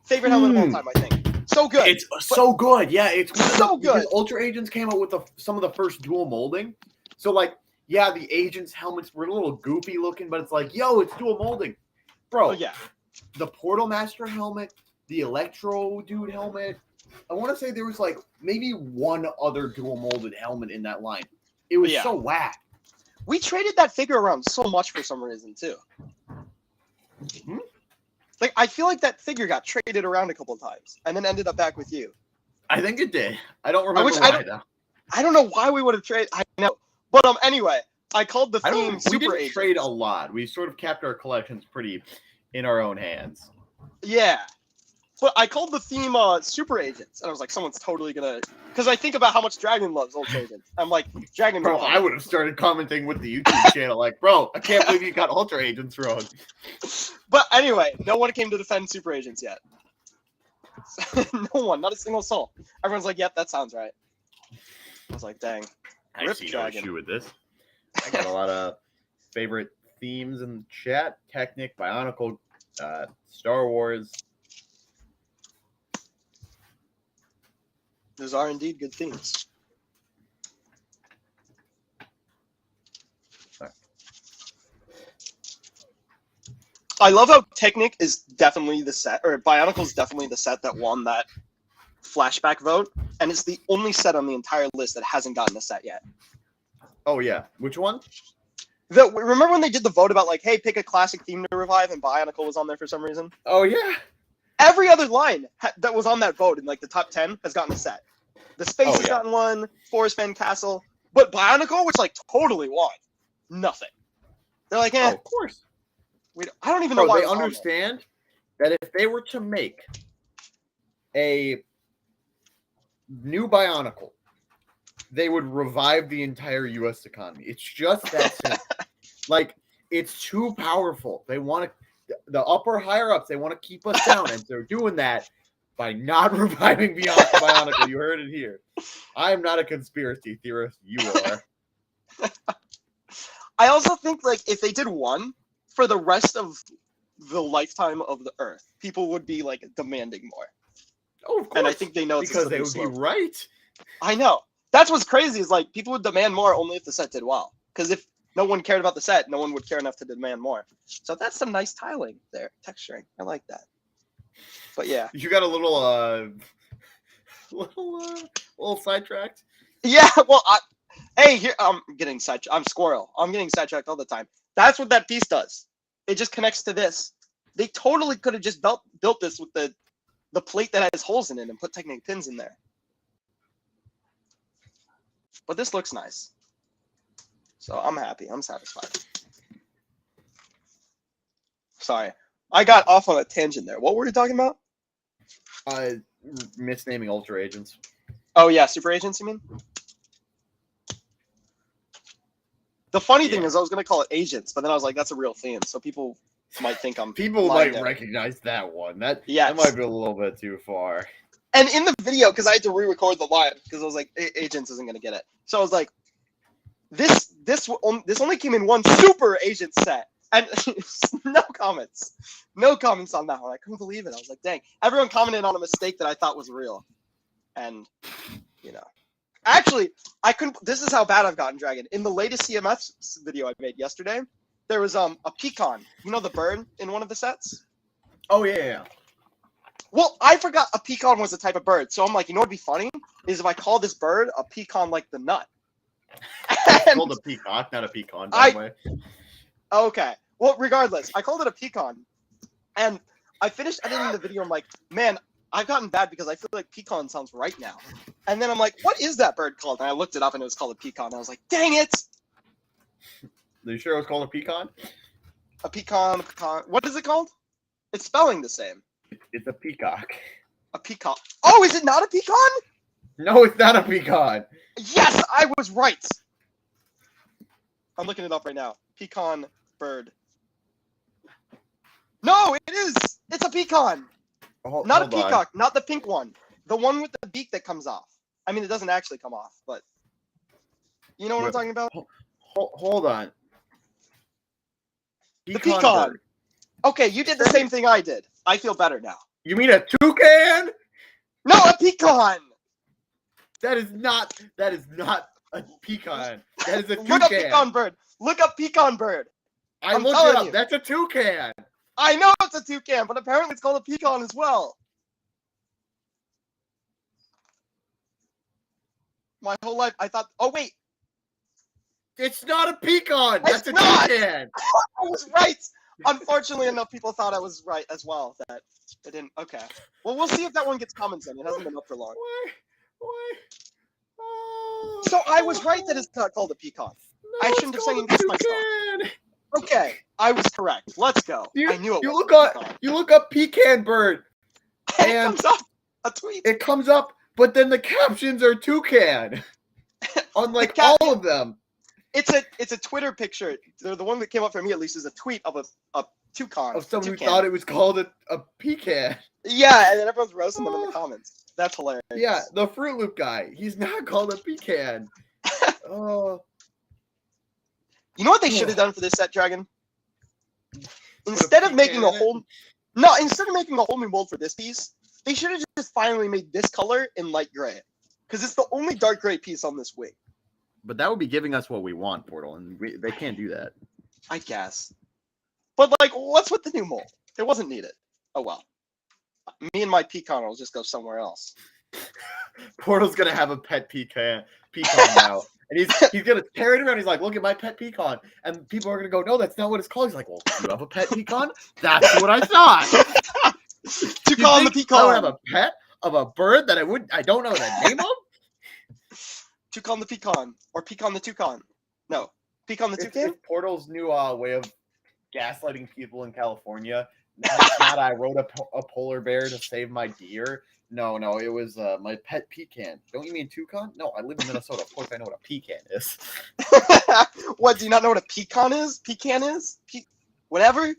Favorite helmet of all time, I think. So good. It's so good. Yeah, it's so good. Because Ultra Agents came out with some of the first dual molding. So, like, yeah, the Agents helmets were a little goofy looking, but it's like, yo, it's dual molding. Bro, Oh, yeah. The Portal Master helmet, the Electro Dude helmet. I want to say there was, like, maybe one other dual molded helmet in that line. It was so whack. We traded that figure around so much for some reason, too. Mm-hmm. Like, I feel like that figure got traded around a couple of times and then ended up back with you. I think it did. I don't remember why, though. I don't know why we would have traded. I know. But, anyway, I called the theme Super Agents. We didn't trade a lot. We sort of kept our collections pretty in our own hands. Yeah. But I called the theme Super Agents, and I was like, someone's totally gonna... Because I think about how much Dragon loves Ultra Agents. I'm like, Dragon... Bro, I would have started commenting with the YouTube channel, like, bro, I can't believe you got Ultra Agents wrong. But anyway, no one came to defend Super Agents yet. No one, not a single soul. Everyone's like, yep, that sounds right. I was like, dang. I see no issue with this. I got a lot of favorite themes in the chat. Technic, Bionicle, Star Wars. Those are indeed good themes. I love how Technic is definitely the set, or Bionicle is definitely the set that won that flashback vote, and it's the only set on the entire list that hasn't gotten a set yet. Oh, yeah. Which one? Remember when they did the vote about, like, hey, pick a classic theme to revive, and Bionicle was on there for some reason? Oh, yeah. Every other line that was on that vote in, like, the top 10 has gotten a set. The Space has gotten one, Forest Fan Castle, but Bionicle, which, like, totally won, nothing. They're like, Oh, of course. I don't even know why. They understand that if they were to make a new Bionicle, they would revive the entire U.S. economy. It's just that simple. Like, it's too powerful. They want to, the upper higher ups, they want to keep us down, and they're doing that by not reviving Bionicle. You heard it here. I am not a conspiracy theorist. You are. I also think, like, if they did one for the rest of the lifetime of the Earth, people would be, like, demanding more. Oh, of course. And I think they know it's because they would be right. I know. That's what's crazy is, like, people would demand more only if the set did well. Because if no one cared about the set, no one would care enough to demand more. So that's some nice tiling there, texturing. I like that. But yeah. You got a little sidetracked. Yeah, well, hey, here I'm getting sidetracked. I'm Squirrel. I'm getting sidetracked all the time. That's what that piece does. It just connects to this. They totally could have just built this with the plate that has holes in it and put Technic pins in there. But this looks nice. So I'm happy. I'm satisfied. Sorry. I got off on a tangent there. What were we talking about? Misnaming Ultra Agents. Oh, yeah. Super Agents, you mean? The funny thing is I was going to call it Agents, but then I was like, that's a real theme. So people might think I'm... People might recognize that one. That might be a little bit too far. And in the video, because I had to re-record the line, because I was like, Agents isn't going to get it. So I was like, this only came in one Super Agent set. And no comments. No comments on that one. I couldn't believe it. I was like, dang. Everyone commented on a mistake that I thought was real. And, you know. Actually, I couldn't... This is how bad I've gotten, Dragon. In the latest CMS video I made yesterday, there was a pecan. You know the bird in one of the sets? Oh, yeah. Well, I forgot a pecan was a type of bird. So I'm like, you know what'd be funny? Is if I call this bird a pecan like the nut. It's called a peacock, not a pecan, by the way. Okay. Well, regardless, I called it a pecan. And I finished editing the video. I'm like, man, I've gotten bad because I feel like pecan sounds right now. And then I'm like, what is that bird called? And I looked it up and it was called a pecan. And I was like, dang it. Are you sure it was called a pecan? A pecan. What is it called? It's spelling the same. It's a peacock. A peacock. Oh, is it not a pecan? No, it's not a pecan. Yes, I was right. I'm looking it up right now. Pecan bird. No, it is. It's a pecan. Not a peacock. Not the pink one. The one with the beak that comes off. I mean, it doesn't actually come off, but you know what I'm talking about? Hold on. The pecan. Bird. Okay, you did the same thing I did. I feel better now. You mean a toucan? No, a pecan. That is not a pecan. That is a toucan. Look up pecan bird. Look up pecan bird. I looked it up. That's a toucan. I know it's a toucan, but apparently it's called a pecan as well. My whole life, I thought, oh wait. It's not a pecan. That's a toucan. I was right. Unfortunately, enough people thought I was right as well. That it didn't. Okay. Well, we'll see if that one gets comments in. It hasn't been up for long. Why? Oh, so I was right that it's not called a pecan. No, I shouldn't have second guessed myself. Okay, I was correct. Let's go. I knew it. You look up pecan bird, and it comes up a tweet. It comes up, but then the captions are toucan. Unlike all of them. It's a Twitter picture. The one that came up for me at least is a tweet of a toucan. Of someone who thought it was called a pecan. Yeah, and then everyone's roasting them in the comments. That's hilarious. Yeah, the Fruit Loop guy. He's not called a pecan. Oh. You know what they should have done for this set, Dragon? Instead of making a whole new mold for this piece, they should have just finally made this color in light gray. Because it's the only dark gray piece on this wing. But that would be giving us what we want, Portal, and they can't do that. I guess. But, like, what's with the new mold? It wasn't needed. Oh, well. Me and my pecan will just go somewhere else. Portal's going to have a pet pecan now. And he's going to tear it around. He's like, look at my pet pecan. And people are going to go, no, that's not what it's called. He's like, well, do you have a pet pecan? That's what I thought. Toucan the pecan. I would have a pet of a bird that I don't know the name of? Toucan the pecan, or pecan the toucan. No, pecan the toucan. It's Portal's new way of gaslighting people in California. Not I rode a polar bear to save my deer. No, it was my pet pecan. Don't you mean toucan? No, I live in Minnesota. Of course, I know what a pecan is. What? Do you not know what a pecan is? Pecan is? Whatever.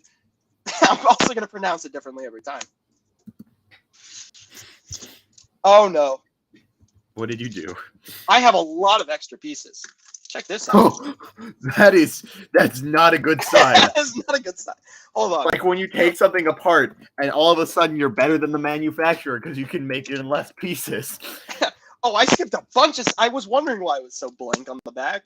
I'm also gonna pronounce it differently every time. Oh no. What did you do? I have a lot of extra pieces. Check this out. Oh, that's not a good sign. That's not a good sign. Hold on. Like when you take something apart and all of a sudden you're better than the manufacturer because you can make it in less pieces. Oh, I skipped a bunch of... I was wondering why it was so blank on the back.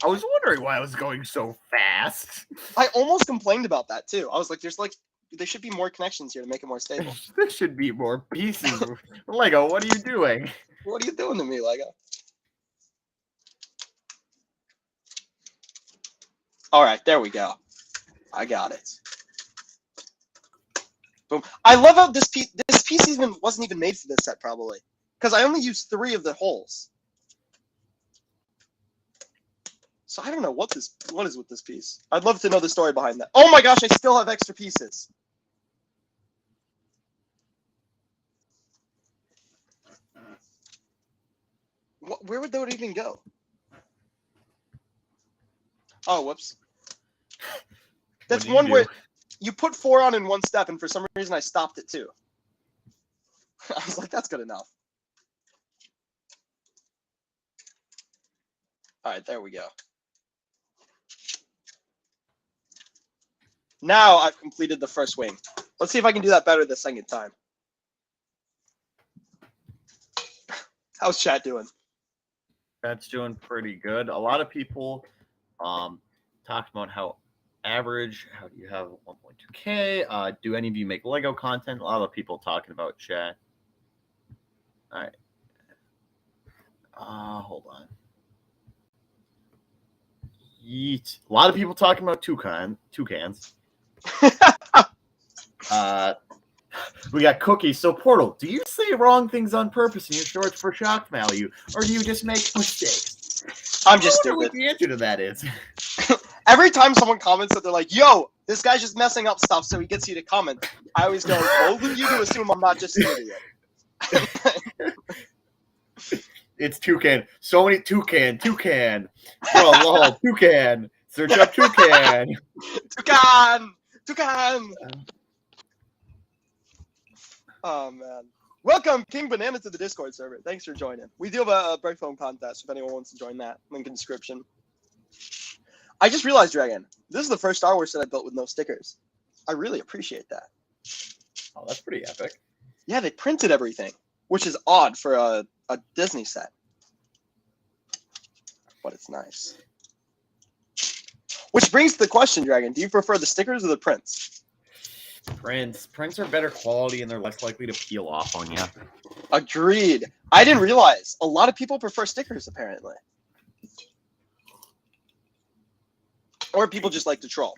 I was wondering why I was going so fast. I almost complained about that too. I was like, there should be more connections here to make it more stable. There should be more pieces. Lego, what are you doing? What are you doing to me, Lego? All right, there we go. I got it. Boom. I love how this piece wasn't even made for this set, probably, because I only used 3 of the holes. So I don't know what is with this piece. I'd love to know the story behind that. Oh my gosh, I still have extra pieces. Where would that even go? Oh, whoops. That's one where you put 4 on in one step, and for some reason I stopped it too. I was like, that's good enough. All right, there we go. Now I've completed the first wing. Let's see if I can do that better the second time. How's chat doing? Chat's doing pretty good. A lot of people talked about how do you have 1.2K? Do any of you make Lego content? A lot of people talking about chat. All right. Hold on. Yeet. A lot of people talking about toucans. We got Cookies. So, Portal, do you say wrong things on purpose in your shorts for shock value, or do you just make mistakes? I'm just stupid. What the answer to that is. Every time someone comments that they're like, yo, this guy's just messing up stuff so he gets you to comment, I always go, bold of you to assume I'm not just an idiot. It's Toucan. So many Toucan. Oh, lol, Toucan. Search up Toucan. Toucan. Oh man. Welcome King Banana to the Discord server. Thanks for joining. We do have a break phone contest if anyone wants to join that. Link in description. I just realized, Dragon, this is the first Star Wars set I built with no stickers. I really appreciate that. Oh, that's pretty epic. Yeah, they printed everything, which is odd for a Disney set. But it's nice. Which brings to the question, Dragon, do you prefer the stickers or the prints? Prints are better quality and they're less likely to peel off on you. Agreed. I didn't realize. A lot of people prefer stickers, apparently. Or people just like to troll.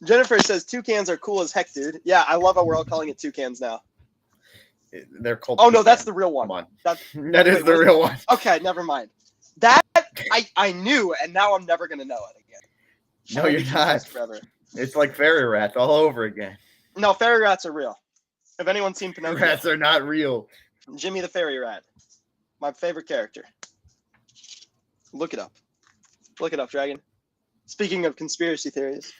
Jennifer says toucans are cool as heck, dude. Yeah, I love how we're all calling it toucans now. They're called. Oh, no, that's the real one. Come on. That is the real one. Okay, never mind. That I knew, and now I'm never going to know it again. No, you're not. Forever. It's like fairy rats all over again. No, fairy rats are real. Have anyone seen Pinocchio? Rats are not real. Jimmy the Fairy Rat. My favorite character. Look it up. Look it up, Dragon. Speaking of conspiracy theories.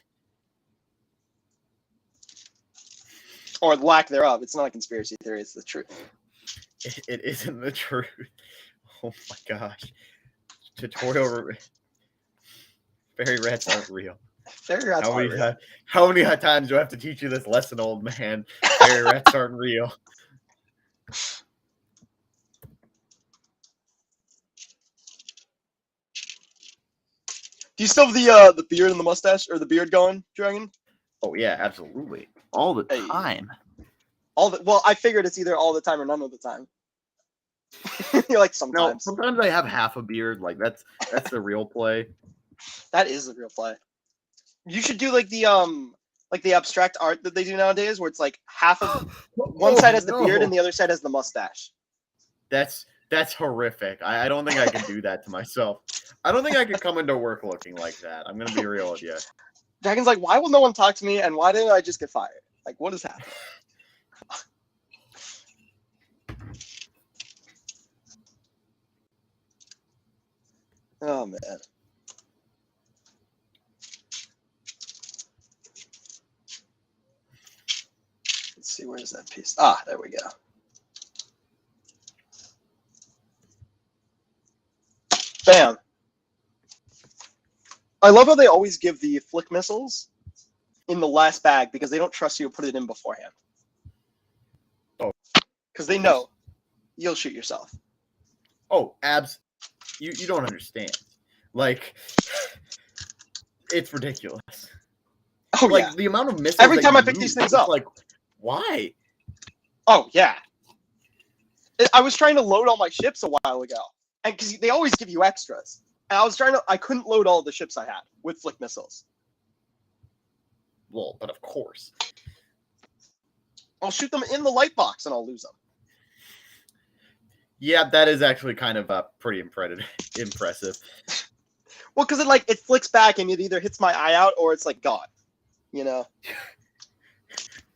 Or lack thereof. It's not a conspiracy theory, it's the truth. It isn't the truth. Oh my gosh. Tutorial. Fairy rats aren't real. Fairy rats aren't real. How many times do I have to teach you this lesson, old man? Fairy rats aren't real. Do you still have the beard and the mustache, or the beard going, Dragon? Oh yeah, absolutely. All the time. Well, I figured it's either all the time or none of the time. You're like sometimes. No, sometimes I have half a beard. Like that's the real play. That is the real play. You should do like the abstract art that they do nowadays, where it's like half of one side has the beard and the other side has the mustache. That's horrific. I don't think I can do that to myself. I don't think I could come into work looking like that. I'm gonna be real with you. Dragon's like, why will no one talk to me, and why didn't I just get fired? Like, what is happening? Oh man. Let's see, where's that piece? Ah, there we go. Bam. I love how they always give the flick missiles in the last bag because they don't trust you to put it in beforehand. Oh. Because they know you'll shoot yourself. Oh, you don't understand. Like, it's ridiculous. Oh, like, yeah. the amount of missiles every time I pick these things up. Like, why? Oh, yeah. I was trying to load all my ships a while ago. And because they always give you extras. And I couldn't load all the ships I had with flick missiles. Well, but of course. I'll shoot them in the light box and I'll lose them. Yeah, that is actually kind of pretty impressive. Well, because it flicks back and it either hits my eye out or it's like gone. You know?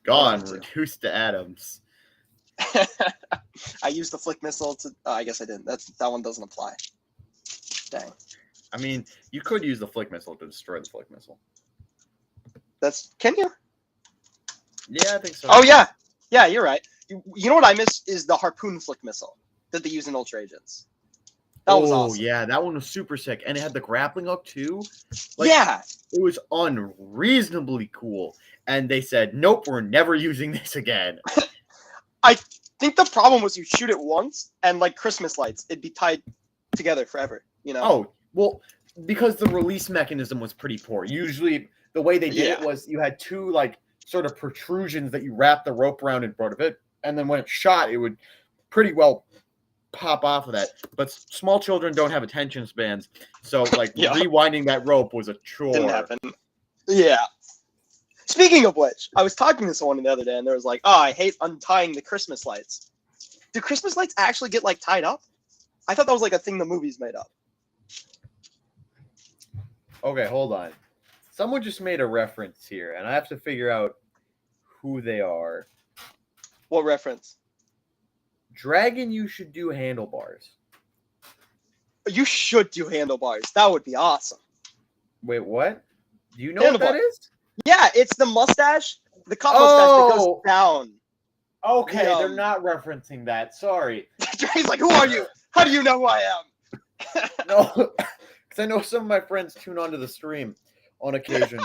Gone, reduced to atoms. I used the flick missile to. I guess I didn't. That one doesn't apply. Dang. I mean, you could use the flick missile to destroy the flick missile. Can you? Yeah, I think so. Oh yeah, yeah, you're right. You know what I miss is the harpoon flick missile that they use in Ultra Agents. That was awesome. Yeah, that one was super sick, and it had the grappling hook too. Yeah, it was unreasonably cool. And they said, "Nope, we're never using this again." I think the problem was you shoot it once, and like Christmas lights, it'd be tied together forever. You know? Oh well, because the release mechanism was pretty poor. Usually, the way they did it was you had two like sort of protrusions that you wrapped the rope around in front of it, and then when it shot, it would pretty well pop off of that. But small children don't have attention spans, so like rewinding that rope was a chore. Didn't happen. Yeah. Speaking of which, I was talking to someone the other day, and they was like, "Oh, I hate untying the Christmas lights." Do Christmas lights actually get like tied up? I thought that was like a thing the movies made up. Okay, hold on. Someone just made a reference here, and I have to figure out who they are. What reference? Dragon, you should do handlebars. You should do handlebars. That would be awesome. Wait, what? Do you know what that is? Yeah, it's the mustache, the cop mustache that goes down. Okay, they're not referencing that. Sorry. He's like, who are you? How do you know who I am? No, because I know some of my friends tune onto the stream on occasion.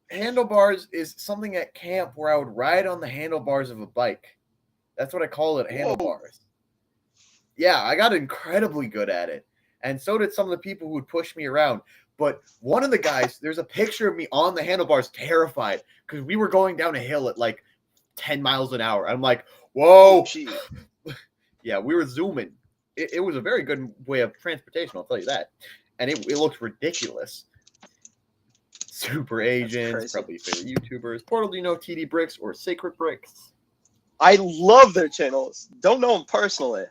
Handlebars is something at camp where I would ride on the handlebars of a bike. That's what I call it, handlebars. Yeah, I got incredibly good at it. And so did some of the people who would push me around. But one of the guys, there's a picture of me on the handlebars terrified because we were going down a hill at like 10 miles an hour. I'm like, whoa. Yeah, we were zooming. It was a very good way of transportation, I'll tell you that. And it looked ridiculous. Super agents, probably favorite YouTubers. Portal, do you know TD Bricks or Sacred Bricks? I love their channels. Don't know them personally.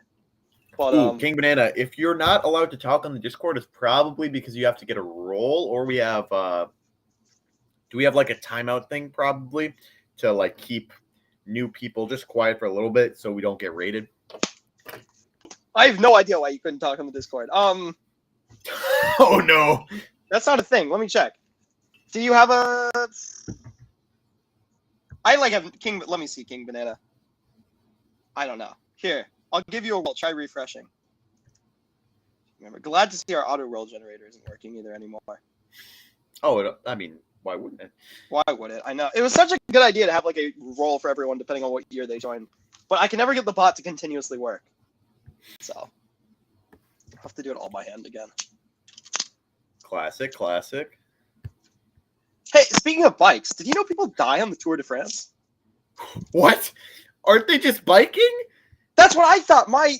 But, King Banana, if you're not allowed to talk on the Discord, it's probably because you have to get a role, or we have do we have like a timeout thing probably to like keep new people just quiet for a little bit so we don't get raided? I have no idea why you couldn't talk on the Discord. Oh no. That's not a thing. Let me check. Do you have a I like have King let me see King Banana. I don't know. Here. I'll give you a roll. Try refreshing. Remember, glad to see our auto roll generator isn't working either anymore. Oh, I mean, why wouldn't it? Why would it? I know. It was such a good idea to have like a roll for everyone depending on what year they join. But I can never get the bot to continuously work. So, I'll have to do it all by hand again. Classic. Hey, speaking of bikes, did you know people die on the Tour de France? What? Aren't they just biking? That's what I thought. My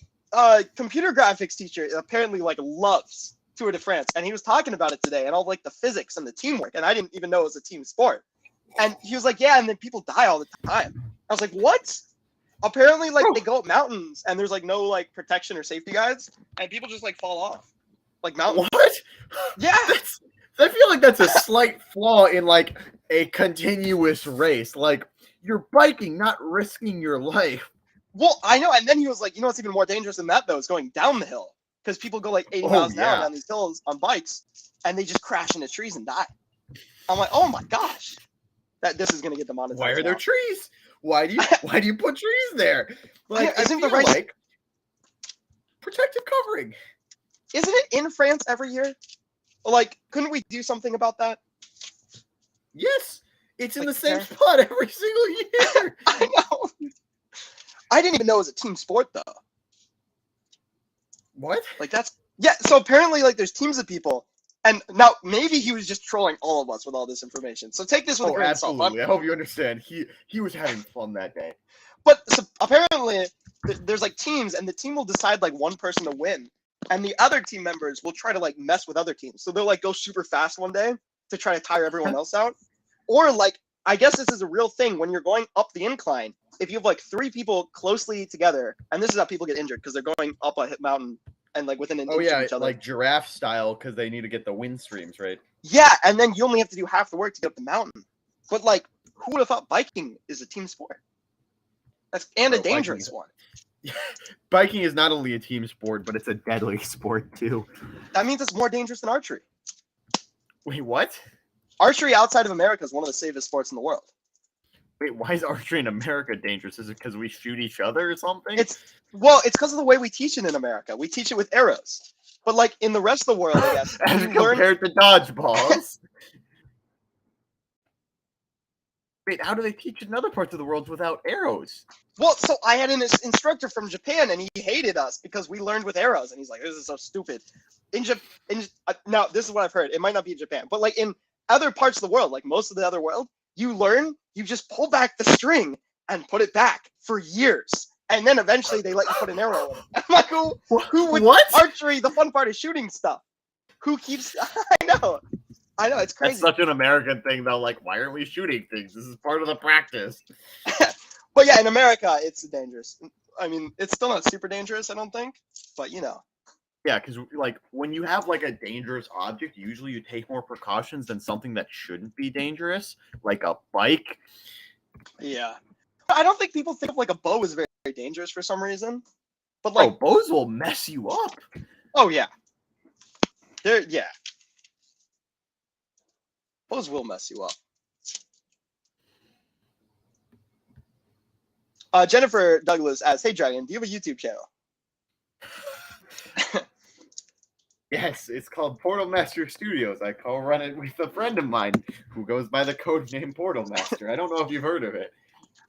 computer graphics teacher apparently like loves Tour de France, and he was talking about it today and all like the physics and the teamwork, and I didn't even know it was a team sport. And he was like, yeah, and then people die all the time. I was like, what? Apparently, like they go up mountains and there's like no like protection or safety guides, and people just like fall off, like mountains. What? Yeah. I feel like that's a slight flaw in like a continuous race. Like you're biking, not risking your life. Well, I know, and then he was like, you know what's even more dangerous than that, though, is going down the hill. Because people go like 80 miles an hour down these hills on bikes, and they just crash into trees and die. I'm like, oh my gosh. This is going to get demonetized. Why are there trees? Why do you put trees there? Like, isn't I feel like protective covering. Isn't it in France every year? Like, couldn't we do something about that? Yes. It's in the same spot every single year. I know. I didn't even know it was a team sport, though. What? Like, that's... Yeah, so apparently, like, there's teams of people, and now, maybe he was just trolling all of us with all this information. So take this with a grain of salt. Absolutely. I hope you understand. He was having fun that day. But so, apparently, there's, like, teams, and the team will decide, like, one person to win, and the other team members will try to, like, mess with other teams. So they'll, like, go super fast one day to try to tire everyone else out. Or, like, I guess this is a real thing when you're going up the incline. If you have like 3 people closely together, and this is how people get injured because they're going up a mountain and like within an inch of each other. Like giraffe style because they need to get the wind streams, right? Yeah, and then you only have to do half the work to get up the mountain. But like, who would have thought biking is a team sport? That's a dangerous one. Biking is not only a team sport, but it's a deadly sport too. That means it's more dangerous than archery. Wait, what? Archery outside of America is one of the safest sports in the world. Wait, why is archery in America dangerous? Is it because we shoot each other or something? It's because of the way we teach it in America. We teach it with arrows. But like in the rest of the world, I guess. As compared to dodgeballs. Wait, how do they teach in other parts of the world without arrows? Well, so I had an instructor from Japan, and he hated us because we learned with arrows. And he's like, this is so stupid. Now, this is what I've heard. It might not be in Japan, but like in other parts of the world, like most of the other world, you just pull back the string and put it back for years. And then eventually they let you put an arrow in. I'm like, who would archery? The fun part is shooting stuff. Who keeps, I know, it's crazy. That's such an American thing though. Like, why aren't we shooting things? This is part of the practice. But yeah, in America, it's dangerous. I mean, it's still not super dangerous, I don't think, but you know. Yeah, because like when you have like a dangerous object, usually you take more precautions than something that shouldn't be dangerous, like a bike. Yeah. I don't think people think of like a bow as very, very dangerous for some reason. But Bro, like, bows will mess you up. oh yeah, yeah. Bows will mess you up. Jennifer Douglas asks, "Hey Dragon, do you have a YouTube channel?" Yes, it's called Portal Master Studios. I co-run it with a friend of mine who goes by the code name Portal Master. I don't know if you've heard of it.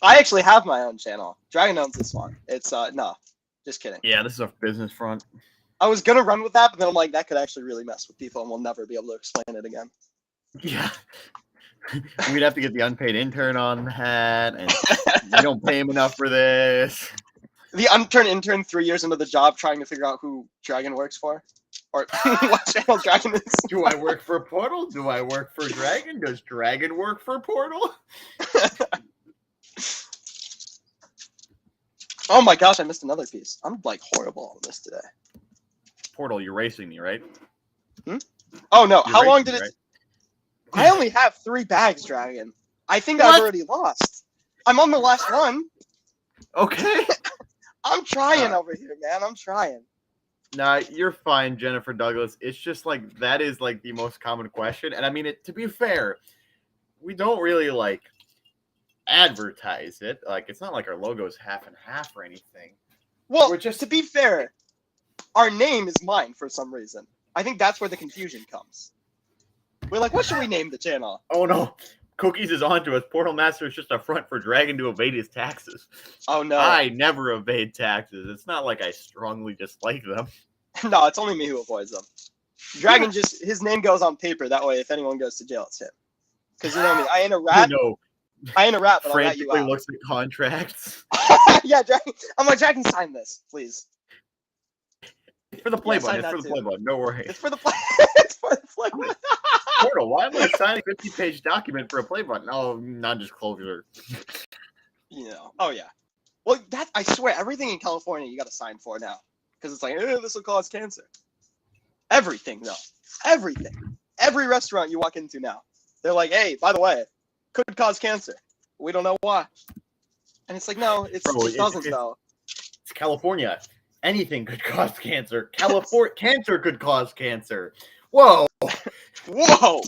I actually have my own channel. Dragon owns this one. It's no, just kidding. Yeah, this is a business front. I was gonna run with that, but then I'm like, that could actually really mess with people, and we'll never be able to explain it again. Yeah. We'd have to get the unpaid intern on that, and you don't pay him enough for this. The unturned intern 3 years into the job trying to figure out who Dragon works for. Or what channel Dragon is. Do I work for Portal? Do I work for Dragon? Does Dragon work for Portal? Oh my gosh, I missed another piece. I'm like horrible on this today. Portal, you're racing me, right? Oh no, You're how long racing did me, it... I only have 3 bags, Dragon. I think What? I've already lost. I'm on the last one. Okay. I'm trying over here, man. I'm trying. Nah, you're fine, Jennifer Douglas. It's just like that is like the most common question, and I mean it. To be fair, we don't really like advertise it. Like it's not like our logo is half and half or anything. Well, We're just- to be fair, our name is mine for some reason. I think that's where the confusion comes. We're like, what should we name the channel? Oh no, Cookies is onto us. Portal Master is just a front for Dragon to evade his taxes. Oh no. I never evade taxes. It's not like I strongly dislike them. No, it's only me who avoids them. Dragon just, his name goes on paper. That way, if anyone goes to jail, it's him. Because you know me, I ain't a rat. No, I ain't a rat, but I'll rat you frantically out. looks at contracts. Yeah, Dragon. I'm like, Dragon, sign this, please. For the play Yes, button. I It's for know the too. play button. No worries. It's for the play. It's for the play. Portal, why am I signing a 50-page document for a play button? Oh, non-disclosure. You know. Oh yeah. Well, that I swear, everything in California you got to sign for now, because it's like, this will cause cancer. Everything though. Everything. Every restaurant you walk into now, they're like, hey, by the way, could cause cancer. We don't know why. And it's like, no, it doesn't though. It's California. Anything could cause cancer. Cancer could cause cancer. Whoa. Whoa.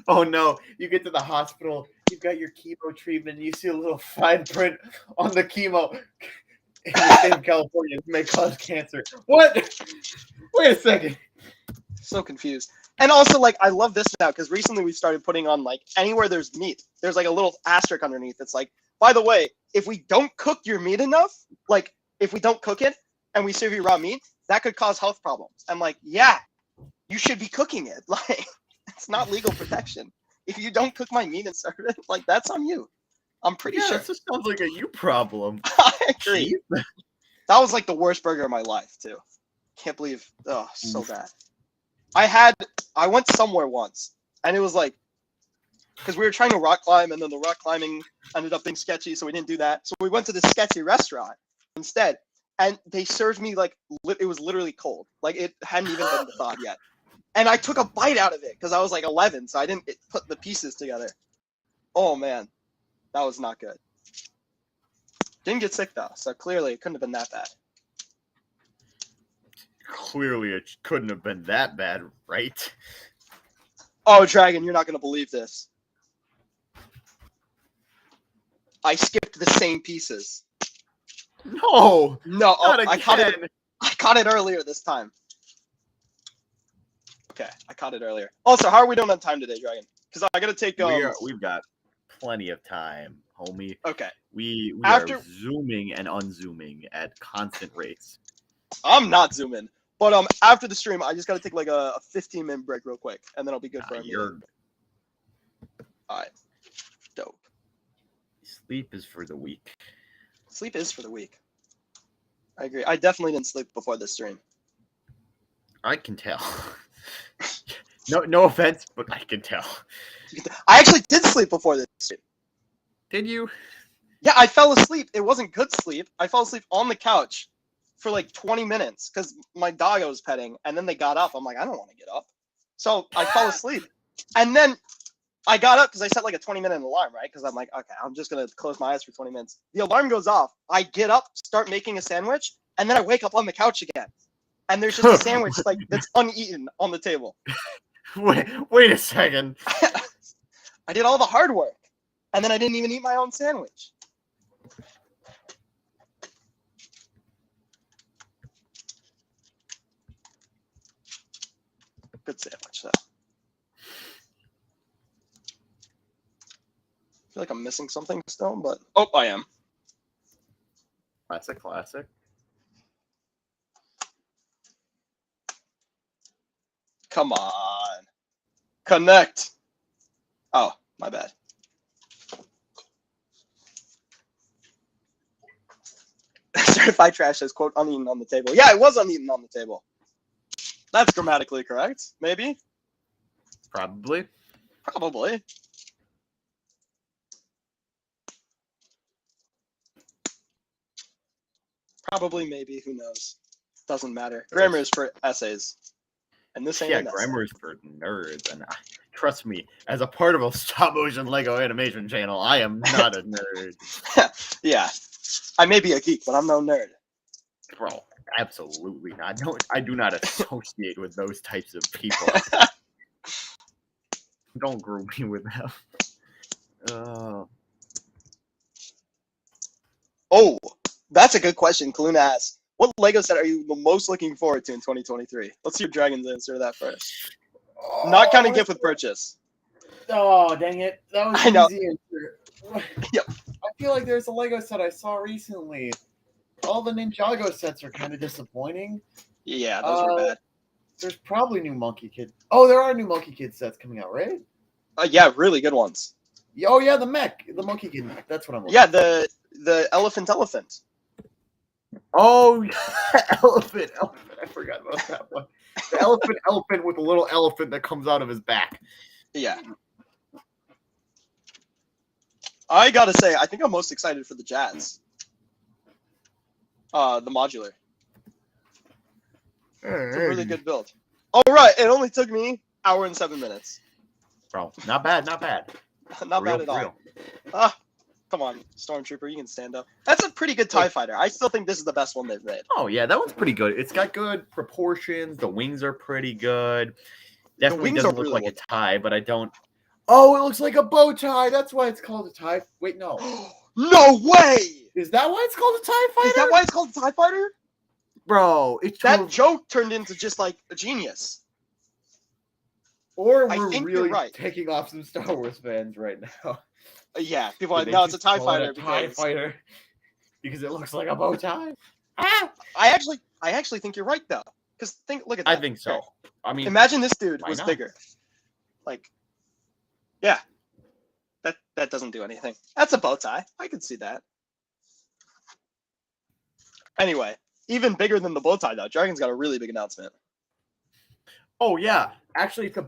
Oh no. You get to the hospital. You've got your chemo treatment. And you see a little fine print on the chemo. In the state of California, it may cause cancer. What? Wait a second. So confused. And also, like, I love this now because recently we started putting on, like, anywhere there's meat, there's like a little asterisk underneath. It's like, by the way, if we don't cook your meat enough, like, if we don't cook it and we serve you raw meat, that could cause health problems. I'm like, yeah, you should be cooking it. Like, it's not legal protection. If you don't cook my meat and serve it, like, that's on you. I'm pretty sure. This just sounds like a you problem. I agree. Jeez. That was like the worst burger of my life too. Can't believe. Oh, so bad. I went somewhere once, and it was like, because we were trying to rock climb, and then the rock climbing ended up being sketchy, so we didn't do that. So we went to this sketchy restaurant instead, and they served me like it was literally cold, like it hadn't even been thawed yet. And I took a bite out of it because I was like 11, so I didn't put the pieces together. Oh man, that was not good. Didn't get sick though, so clearly it couldn't have been that bad. Clearly, it couldn't have been that bad, right? Oh, Dragon, you're not gonna believe this. I skipped the same pieces. No, No, not I caught it. again. I caught it earlier this time. Okay, I caught it earlier. Also, how are we doing on time today, Dragon? Because I gotta take. We've got plenty of time, homie. Okay, We After- are zooming and unzooming at constant rates. I'm not zooming, but after the stream, I just gotta take like a 15-minute break real quick, and then I'll be good for a You're minute. All right, dope. sleep is for the weak. Sleep is for the weak. I agree. I definitely didn't sleep before this stream. I can tell. No offense, but I can tell. I actually did sleep before this stream. Did you? Yeah, I fell asleep. It wasn't good sleep. I fell asleep on the couch for like 20 minutes because my dog I was petting, and then they got up. I'm like, I don't want to get up. So I fell asleep. And then I got up because I set like a 20-minute alarm, right? Because I'm like, okay, I'm just gonna close my eyes for 20 minutes. The alarm goes off. I get up, start making a sandwich, and then I wake up on the couch again. And there's just a sandwich like that's uneaten on the table. Wait a second. I did all the hard work, and then I didn't even eat my own sandwich. Good sandwich, though. I feel like I'm missing something still, but oh, I am. That's a classic. Come on. Connect. Oh, my bad. Certified trash says, quote, uneaten on the table. Yeah, it was uneaten on the table. That's grammatically correct. Maybe. Probably. Probably. Probably, maybe. Who knows? Doesn't matter. Grammar is for essays. And this ain't Yeah, an essay. grammar is for nerds. And trust me, as a part of a stop motion Lego animation channel, I am not a nerd. Yeah. I may be a geek, but I'm no nerd. Bro, absolutely not. No, I do not associate with those types of people. Don't group me with them. Oh, that's a good question. Kaluna asks, what Lego set are you the most looking forward to in 2023? Let's see if Dragons answer that first. Not counting gift with purchase. Oh, dang it. That was I know. easy answer. Yep. I feel like there's a Lego set I saw recently. All the Ninjago sets are kind of disappointing. Yeah, those were bad. There's probably new Monkey Kid. Oh, there are new Monkey Kid sets coming out, right? Yeah, really good ones. Oh, yeah, the mech. The Monkey Kid mech. That's what I'm looking Yeah, the elephant. Oh, elephant. I forgot about that one. The elephant with a little elephant that comes out of his back. Yeah. I gotta say, I think I'm most excited for the Jazz. The modular. It's a really good build. All right, it only took me 1 hour and 7 minutes. Bro, not bad, not bad. Not bad at all. Come on, Stormtrooper, you can stand up. That's a pretty good TIE fighter. I still think this is the best one they've made. Oh, yeah, that one's pretty good. It's got good proportions. The wings are pretty good. Definitely wings doesn't are look really like a tie, but I don't... Oh, it looks like a bow tie. That's why it's called a tie. Wait, no. No way! Is that why it's called a tie fighter? Is that why it's called a TIE fighter? Bro, it's That joke turned into just like a genius. Or I we're think you're really right. taking off some Star Wars fans right now. Yeah, people are like, They no, it's a just TIE call it fighter a TIE because fighter because it looks like a bow tie. I actually think you're right though. Because look at that. I think so. I mean, Imagine this dude why was not? bigger. Like, yeah. That doesn't do anything. That's a bow tie. I can see that. Anyway, even bigger than the bow tie though. Dragon's got a really big announcement. oh, yeah. Actually, it's a